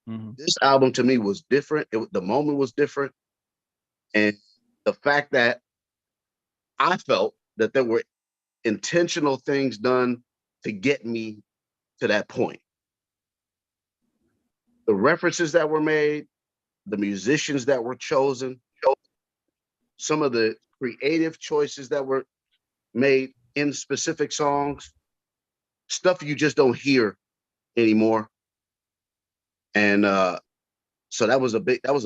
Mm-hmm. This album to me was different. The moment was different. And the fact that I felt that there were intentional things done to get me to that point. The references that were made, the musicians that were chosen, some of the creative choices that were made in specific songs, stuff you just don't hear anymore. And so that was a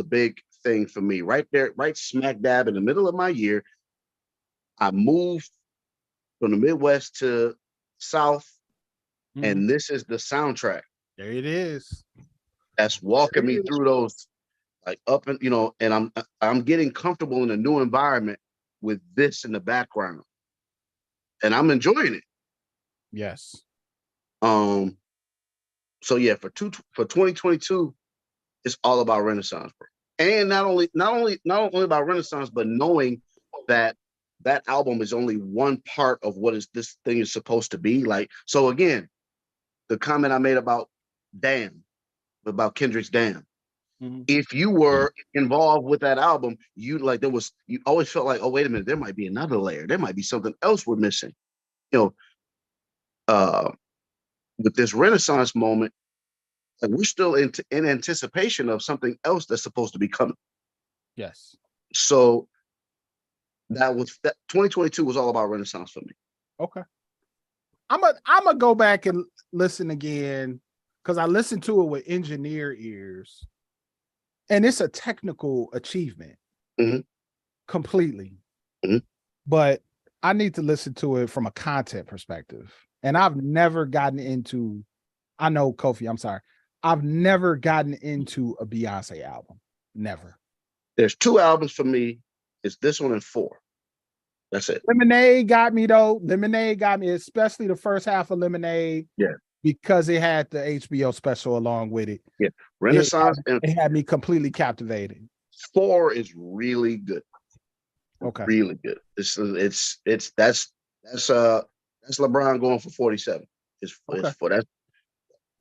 big thing for me. Right there, right smack dab in the middle of my year, I moved from the Midwest to South, and this is the soundtrack. There it is. That's walking me through those, like up and and I'm getting comfortable in a new environment with this in the background, and I'm enjoying it. Yes. So yeah, for 2022, it's all about Renaissance, bro. And not only about Renaissance, but knowing that album is only one part of what this thing is supposed to be. Like, so again, the comment I made about Kendrick's Damn. Mm-hmm. If you were involved with that album, you always felt like, oh, wait a minute, there might be another layer. There might be something else we're missing. With this Renaissance moment, like we're still in anticipation of something else that's supposed to be coming. Yes. So that 2022 was all about Renaissance for me. Okay. I'm gonna go back and listen again because I listened to it with engineer ears, and it's a technical achievement, completely. Mm-hmm. But I need to listen to it from a content perspective, and I've never gotten into. I know, Kofi, I'm sorry. I've never gotten into a Beyonce album. Never. There's 2 albums for me. It's this one and 4. That's it. Lemonade got me though. Lemonade got me, especially the first half of Lemonade. Yeah. Because it had the HBO special along with it. Yeah. Renaissance it had me completely captivated. 4 is really good. Okay. Really good. That's LeBron going for 47. It's for that.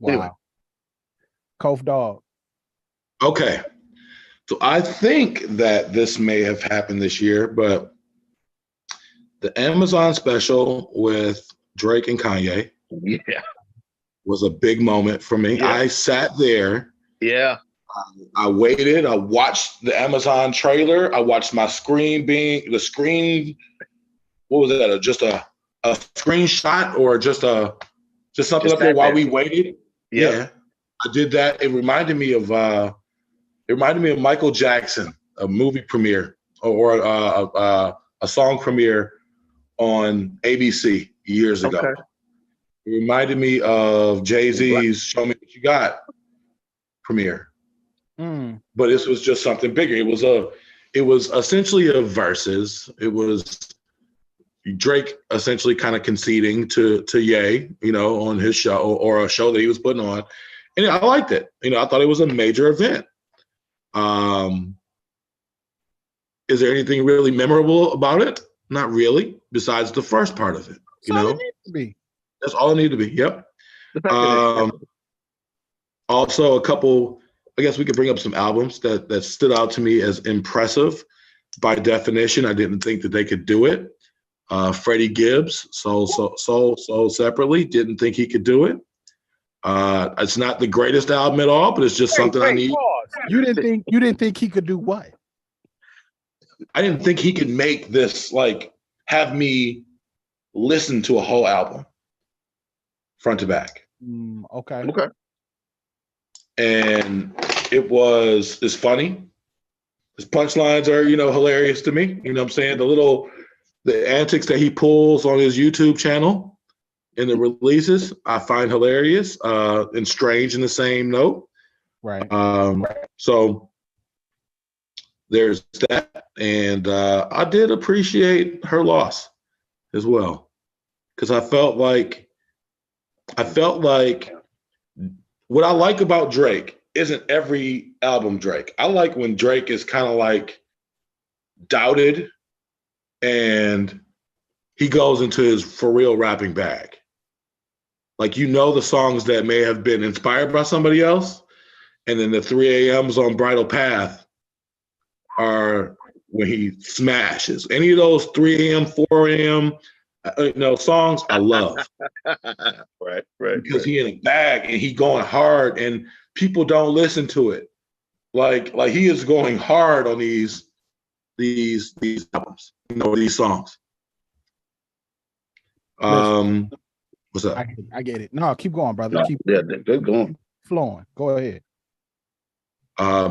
Wow. Anyway. Kof Dog. Okay. So I think that this may have happened this year, but the Amazon special with Drake and Kanye was a big moment for me. Yeah. I sat there. Yeah. I waited. I watched the Amazon trailer. I watched my screen the screen. What was that? Just a screenshot or just something up there while we waited? Yeah. I did that. It reminded me of Michael Jackson, a movie premiere or a song premiere on ABC years ago. Okay. It reminded me of Jay-Z's "Show Me What You Got" premiere. But this was just something bigger. It was essentially a versus. It was Drake essentially kind of conceding to Ye, on his show or a show that he was putting on. And I liked it. I thought it was a major event. Is there anything really memorable about it? Not really, besides the first part of it. All it needs to be. That's all it needed to be. Yep. Also, a couple, I guess we could bring up some albums that stood out to me as impressive. By definition, I didn't think that they could do it. Freddie Gibbs, Soul Separately, didn't think he could do it. It's not the greatest album at all, but it's just something I need. You didn't think he could do what? I didn't think he could make this, have me listen to a whole album front to back. Okay. And it's funny. His punchlines are, hilarious to me. You know what I'm saying? The antics that he pulls on his YouTube channel in the releases, I find hilarious and strange in the same note. Right. So there's that. And I did appreciate her loss as well. Because I felt like what I like about Drake isn't every album Drake. I like when Drake is kind of doubted and he goes into his for real rapping bag. The songs that may have been inspired by somebody else, and then the 3 a.m.s on Bridal Path are when he smashes. Any of those 3 a.m., 4 a.m., songs I love. Right. Because he in a bag and he going hard and people don't listen to it. Like he is going hard on these albums, these songs. What's up? I get it. No, keep going, brother. They're going. Flowing. Go ahead.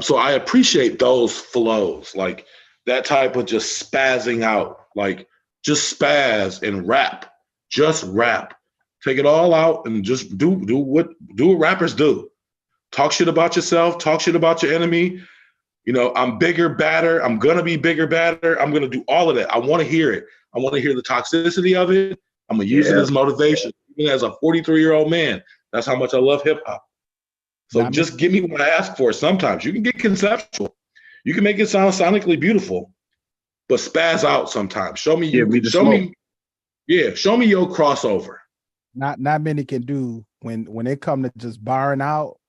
So I appreciate those flows, like that type of just spazzing out, just spaz and rap, just rap, take it all out and just do what rappers do. Talk shit about yourself, talk shit about your enemy. I'm bigger, badder. I'm going to be bigger, badder. I'm going to do all of that. I want to hear it. I want to hear the toxicity of it. I'm going to use it as motivation. Even as a 43-year-old man, that's how much I love hip hop. So just give me what I ask for. Sometimes you can get conceptual. You can make it sound sonically beautiful, but spaz out sometimes. Show me show me your crossover. Not many can do when it come to just barring out.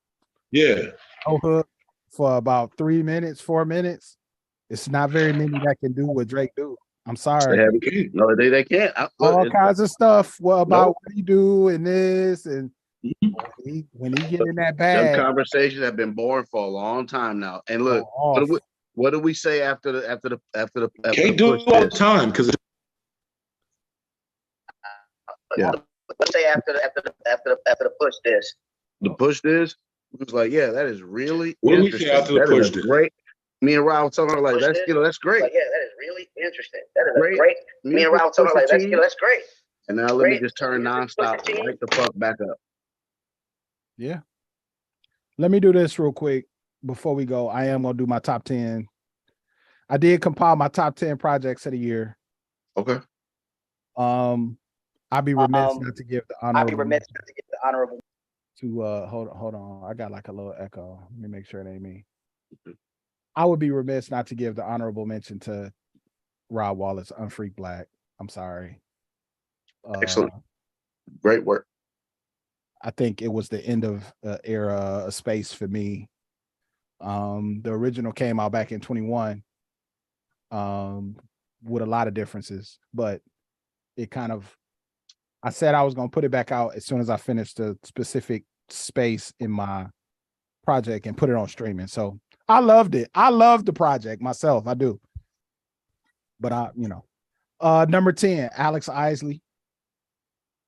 Yeah. No hook for about 3 minutes, 4 minutes. It's not very many that can do what Drake do. I'm sorry. No, they can't. All kinds of stuff about what he do and this and when he get in that bag. Some conversations have been boring for a long time now. And look, what do we say after the can't do it all the time because Let's say after the push this. The push this, it was like, that is really what do we say after the push this? Great. Me and Rob telling her that's that's great. Like, that is really interesting. That is great. Me and Rob telling her that's great. And now let me just turn nonstop right the fuck back up. Yeah. Let me do this real quick before we go. I am gonna do my top 10 I did compile my top 10 projects of the year. Okay. I'd be remiss not to give the honorable. To hold on. I got like a little echo. Let me make sure it ain't me. I would be remiss not to give the honorable mention to Rob Wallace, Unfreak Black. I'm sorry. Excellent. Great work. I think it was the end of era of space for me. The original came out back in 21 with a lot of differences, but it kind of, I said I was going to put it back out as soon as I finished the specific space in my project and put it on streaming. So I loved it. I loved the project myself. I do. But number 10, Alex Isley,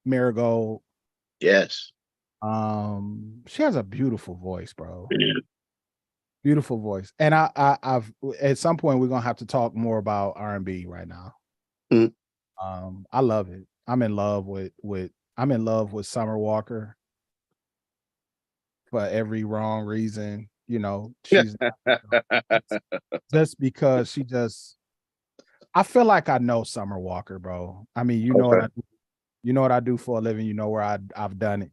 Marigold. Yes. She has a beautiful voice, bro. Beautiful voice. And I've at some point we're gonna have to talk more about R&B right now. I love it. I'm in love with Summer Walker for every wrong reason. She's just because she just, I feel like I know Summer Walker, bro. I mean, what I do. You know what I do for a living. You know where I've done it.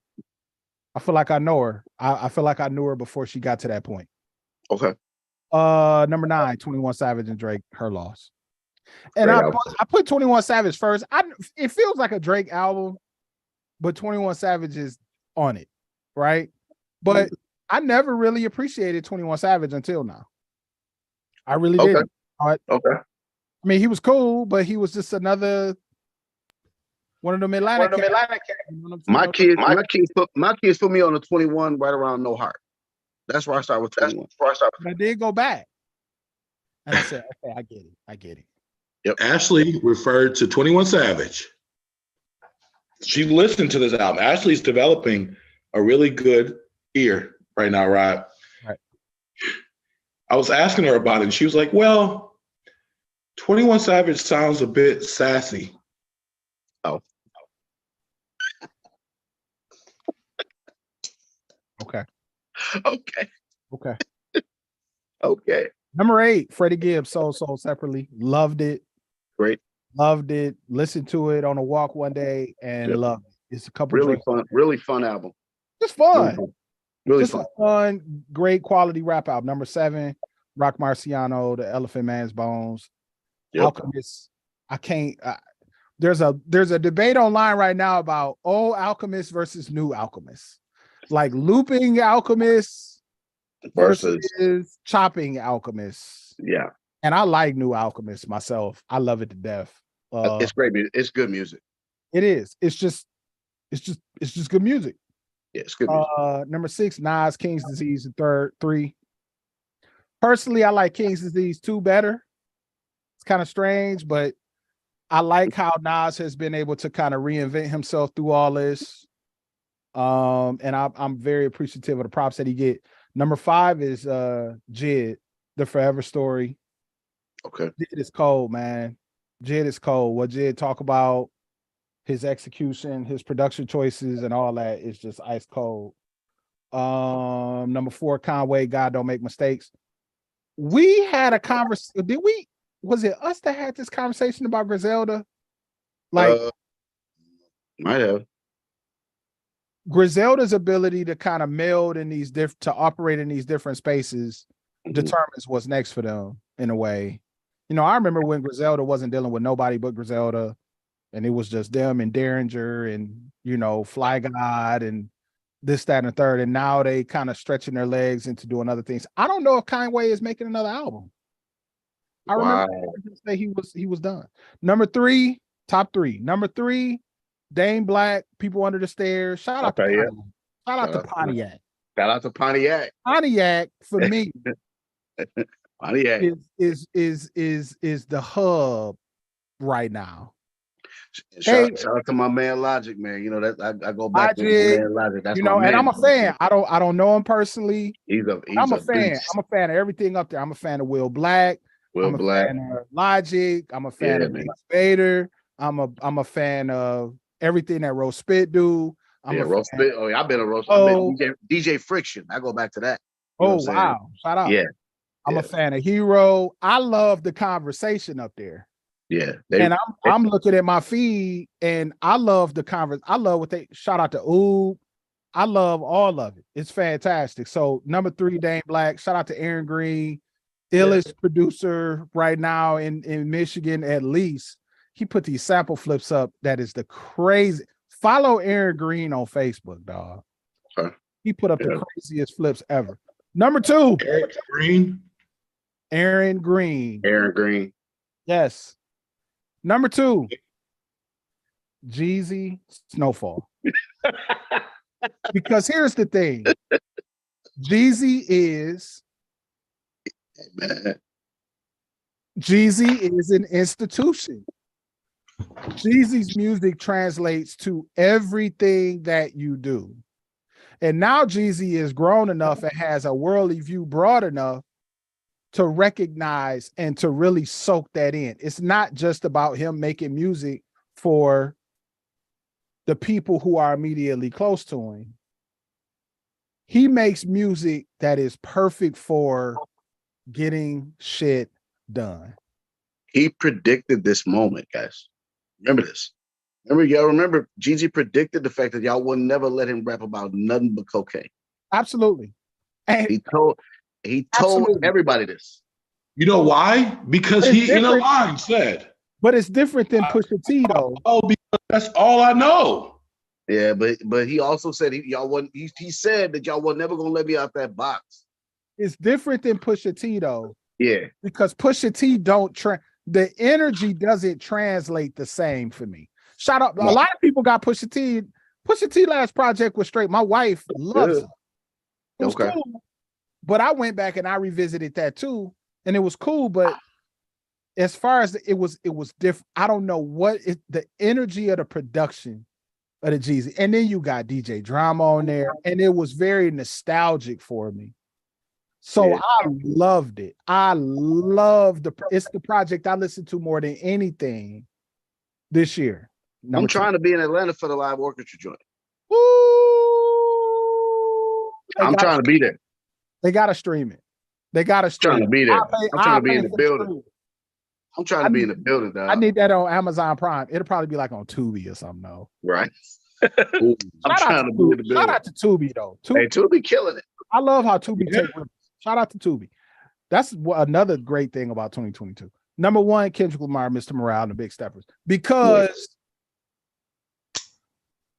I feel like I know her. I feel like I knew her before she got to that point. Okay. Number 9, 21 Savage and Drake, Her Loss. And I put 21 Savage first. It feels like a Drake album, but 21 Savage is on it, right? But I never really appreciated 21 Savage until now. I really didn't. Okay. I mean, he was cool, but he was just another one of them Atlanta cats. My kids put me on the 21 right around No Heart. That's where I started with 21. But I did go back. And I said, okay, I get it. Yep. Ashley referred to 21 Savage. She listened to this album. Ashley's developing a really good ear right now, Rob. Right. I was asking her about it, and she was like, well, 21 Savage sounds a bit sassy. Oh. Okay. Okay. Number 8, Freddie Gibbs, Soul Separately. Loved it. Great. Loved it. Listened to it on a walk one day and loved it. It's a couple really fun album. Just fun. Really Just fun. a fun, great quality rap album. Number 7, Rock Marciano, The Elephant Man's Bones. Yep. Alchemist. I can't. There's a debate online right now about old Alchemist versus new Alchemist, like looping Alchemist versus chopping Alchemist. Yeah. And I like new Alchemist myself. I love it to death. It's great music. It's good music. It is. It's just good music. Yeah, it's good music. Number 6, Nas, King's Disease, and 3. Personally, I like King's Disease 2 better. It's kind of strange, but I like how Nas has been able to kind of reinvent himself through all this. And I'm very appreciative of the props that he get. Number 5 is Jid, The Forever Story. Okay. Jid is cold, man. Jid is cold. What Jid talk about, his execution, his production choices, and all that is just ice cold. Number 4, Conway, God Don't Make Mistakes. We had a conversation. Was it us that had this conversation about Griselda? Like, might have. Griselda's ability to kind of meld in these to operate in these different spaces determines what's next for them in a way. I remember when Griselda wasn't dealing with nobody but Griselda, and it was just them and Derringer and Fly God and this, that, and the third. And now they kind of stretching their legs into doing other things. I don't know if Conway is making another album. I remember him say he was done. Number 3, top 3. Number 3, Dame Black, People Under the Stairs. Shout out to Pontiac. Shout out to Pontiac. Shout out to Pontiac. Pontiac for me Pontiac is the hub right now. Shout out to my man Logic, man. That I go back to man Logic. That's my man. And I'm a fan. I don't know him personally. I'm a fan. Beast. I'm a fan of everything up there. I'm a fan of Will Black. I'm a fan of Logic. I'm a fan of Vader. I'm a fan of everything that Rose Spit do. Rose Spit. Oh, yeah, I've been a Rose. I've been DJ Friction. I go back to that. Wow! Shout out. Yeah. I'm a fan of Hero. I love the conversation up there. Yeah. And I'm looking at my feed and I love the conversation. I love what they shout out to Oob. I love all of it. It's fantastic. So number 3, Dame Black. Shout out to Aaron Green, illest producer right now in Michigan, at least. He put these sample flips up. That is the crazy. Follow Aaron Green on Facebook, dog. Okay. He put up the craziest flips ever. Number 2, Aaron Green. Yes. Number 2, Jeezy Snowfall. Because here's the thing. Jeezy is an institution. Jeezy's music translates to everything that you do. And now Jeezy is grown enough and has a worldly view broad enough to recognize and to really soak that in. It's not just about him making music for the people who are immediately close to him. He makes music that is perfect for getting shit done. He predicted this moment, guys. Remember this. Remember Jeezy predicted the fact that y'all would never let him rap about nothing but cocaine. Absolutely. And he told everybody this. You know why? Because he in a line said. But it's different than Pusha T though. Oh, because that's all I know. Yeah, but he also said he said that y'all were never gonna let me out that box. It's different than Pusha T though. Yeah. Because Pusha T the energy doesn't translate the same for me. Shout out. A lot of people got Pusha T. Pusha T last project was straight. My wife loves it. It was cool. But I went back and I revisited that too. And it was cool. But as far as it was different. I don't know what the energy of the production of the Jeezy. And then you got DJ Drama on there. And it was very nostalgic for me. So I loved it. I love it's the project I listened to more than anything this year. I'm trying to be in Atlanta for the live orchestra joint. Ooh, I'm trying to be there. They gotta stream it. They gotta stream. I'm trying to be there. I'm trying to be in the building. I'm trying to be in the building, dog. I need that on Amazon Prime. It'll probably be like on Tubi or something, though. Right. I'm trying to be in the building. Shout out to Tubi, though. Tubi killing it. I love how Tubi take risks. Shout out to Tubi. That's another great thing about 2022. Number 1, Kendrick Lamar, Mr. Morale, and the Big Steppers. Because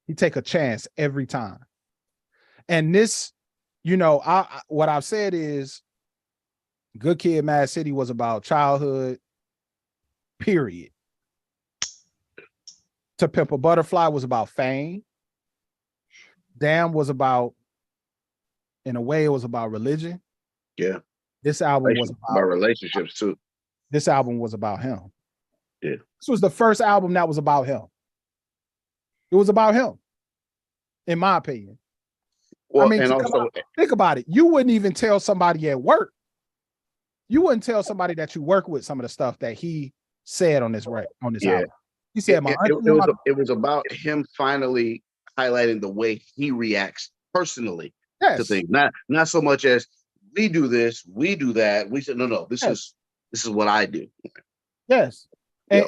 he take a chance every time. And this, what I've said is Good Kid, Mad City was about childhood, period. To Pimp a Butterfly was about fame. Damn was about, in a way, it was about religion. Yeah. This album was about relationships too. This album was about him. Yeah. This was the first album that was about him. It was about him, in my opinion. Well, and also think about it. You wouldn't even tell somebody at work. You wouldn't tell somebody that you work with some of the stuff that he said on this album. He said, it was about him finally highlighting the way he reacts personally to things. Not so much as we do this, we do that. We said, no, this is what I do. Yes. And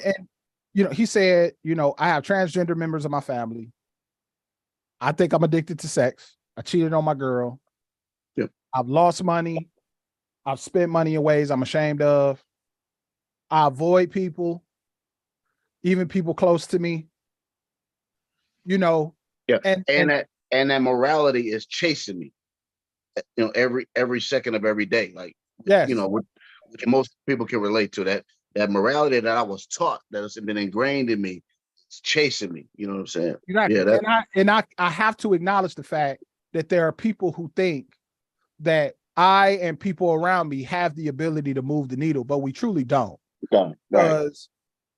he said, I have transgender members of my family. I think I'm addicted to sex. I cheated on my girl. Yep. I've lost money. I've spent money in ways I'm ashamed of. I avoid people, even people close to me. Yeah. And that morality is chasing me. Every second of every day. Like, which most people can relate to, that morality that I was taught, that has been ingrained in me, it's chasing me. You know what I'm saying? Exactly. Yeah, I have to acknowledge the fact that there are people who think that I and people around me have the ability to move the needle, but we truly don't. Because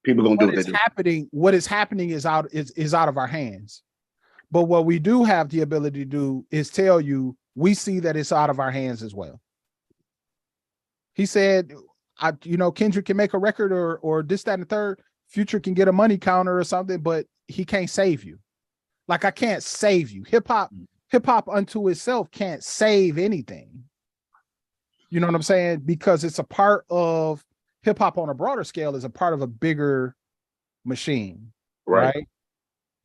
people don't do what they do. What is happening is out of our hands. But what we do have the ability to do is tell you we see that it's out of our hands as well. He said, Kendrick can make a record or this, that, and the third. Future can get a money counter or something, but he can't save you. Like, I can't save you. Hip hop unto itself can't save anything. You know what I'm saying? Because it's a part of hip hop on a broader scale is a part of a bigger machine, right?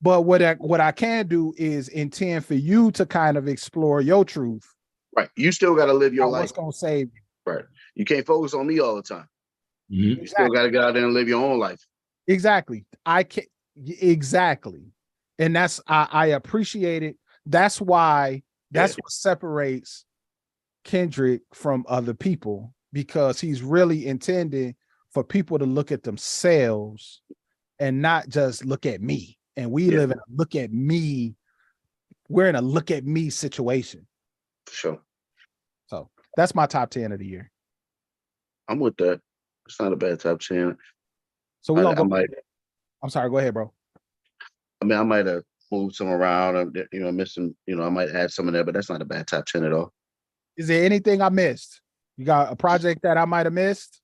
But what I can do is intend for you to kind of explore your truth. Right. You still got to live your life. What's going to save you? Right. You can't focus on me all the time. Mm-hmm. You still got to get out there and live your own life. Exactly. Exactly. And I appreciate it. That's why what separates Kendrick from other people, because he's really intending for people to look at themselves and not just look at me. And we live in a look at me. We're in a look at me situation. For sure. So that's my top 10 of the year. I'm with that. It's not a bad top 10. So we're gonna go. I'm sorry, go ahead, bro. I mean, I might have moved some around and missed some, I might add some in there, but that's not a bad top 10 at all. Is there anything I missed? You got a project that I might have missed?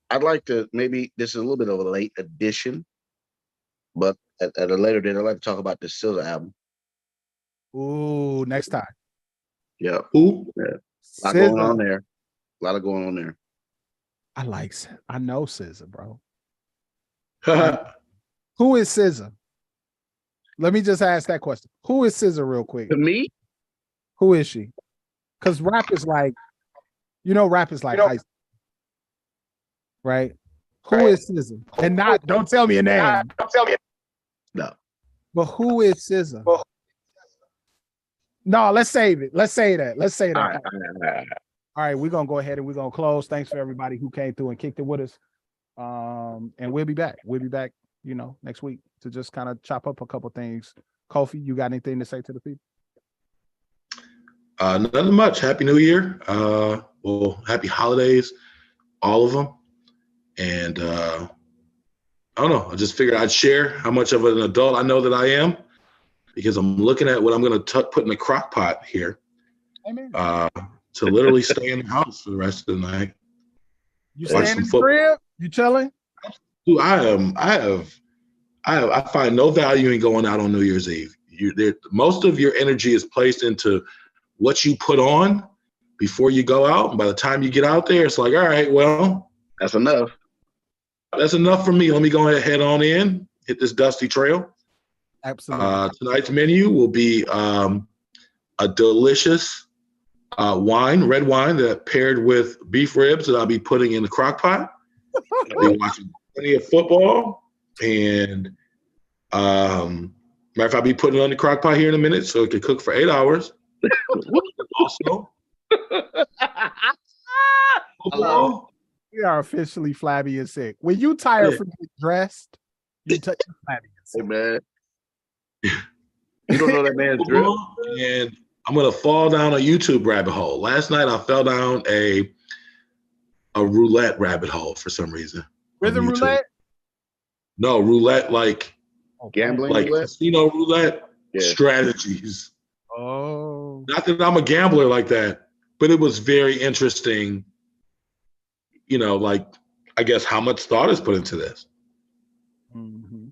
I'd like to, maybe this is a little bit of a late addition, but at a later date, I'd like to talk about the SZA album. Ooh, next time. Yeah. Who? Yeah. A lot going on there. A lot of going on there. I know SZA, bro. Who is SZA? Let me just ask that question. Who is SZA real quick? To me? Who is she? Because rap is like high school. Right? Who is SZA? And don't tell me a name. Don't tell me. No. But who is SZA? No, let's save it. Let's say that. All right, we're gonna go ahead and we're gonna close. Thanks for everybody who came through and kicked it with us. And we'll be back. Next week to just kind of chop up a couple things. Kofi, you got anything to say to the people? Nothing much. Happy New Year. Happy holidays, all of them. And I don't know. I just figured I'd share how much of an adult I know that I am, because I'm looking at what I'm going to put in the crock pot here. Amen. To literally stay in the house for the rest of the night. You staying in the crib? You chilling? Dude, I find no value in going out on New Year's Eve. Most of your energy is placed into what you put on before you go out. And by the time you get out there, it's like, all right, well, that's enough. That's enough for me. Let me go ahead, head on in, hit this dusty trail. Absolutely. Tonight's menu will be a delicious red wine that paired with beef ribs that I'll be putting in the crock pot. I'll be watching plenty of football, and matter of fact, I'll be putting it on the crock pot here in a minute so it can cook for 8 hours. Also, we are officially flabby and sick. When you tired from getting dressed, you touch flabby and sick. Hey, man. You don't know that man's drip. And I'm gonna fall down a YouTube rabbit hole. Last night I fell down a roulette rabbit hole for some reason. Rhythm roulette? No, roulette like gambling, like roulette? Casino roulette strategies. Oh, not that I'm a gambler like that, but it was very interesting. Like, I guess how much thought is put into this. Mm-hmm.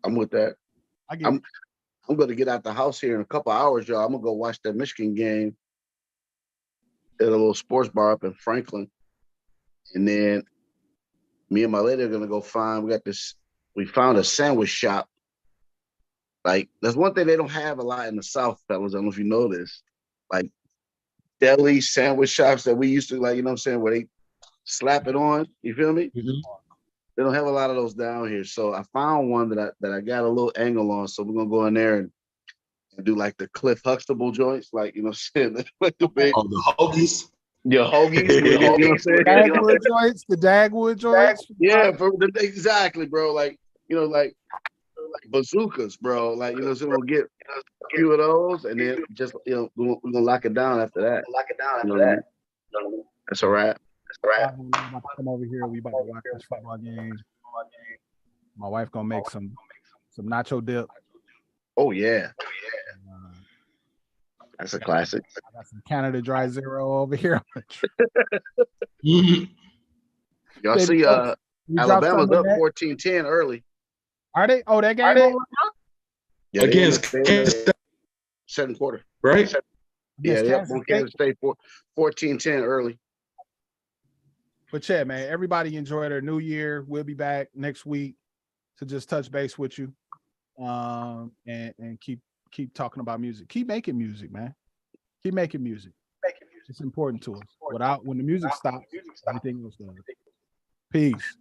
I'm with that. I'm going to get out the house here in a couple hours, y'all. I'm going to go watch that Michigan game at a little sports bar up in Franklin. And then me and my lady are going to go we found a sandwich shop. Like, there's one thing they don't have a lot in the South, fellas. I don't know if you know this. Like, deli sandwich shops that we used to, like, you know what I'm saying, where they slap it on. You feel me? Mm-hmm. They don't have a lot of those down here. So I found one that I got a little angle on. So we're going to go in there and do like the Cliff Huxtable joints, like, you know what I'm saying? Like the hoagies. Your hoagies. You know what I'm saying? The Dagwood joints. Yeah, exactly, bro. Like, like bazookas, bro. Like, so we'll get a few of those, and then just, we're going to lock it down after that. That's a wrap. I'm about to come over here. We about to watch this football game. My wife gonna make some nacho dip. Oh yeah, that's a classic. I got some Canada Dry Zero over here. Y'all see, Alabama's up 14-10 early. Are they? Oh, that game over now? Yeah, against second quarter. Right? Yeah, yep. Kansas On State. Kansas State 14-10 early. But yeah, man, everybody enjoy their new year. We'll be back next week to just touch base with you, and keep talking about music. Keep making music, man. Keep making music. It's important to us. When the music stops, everything else does. Peace.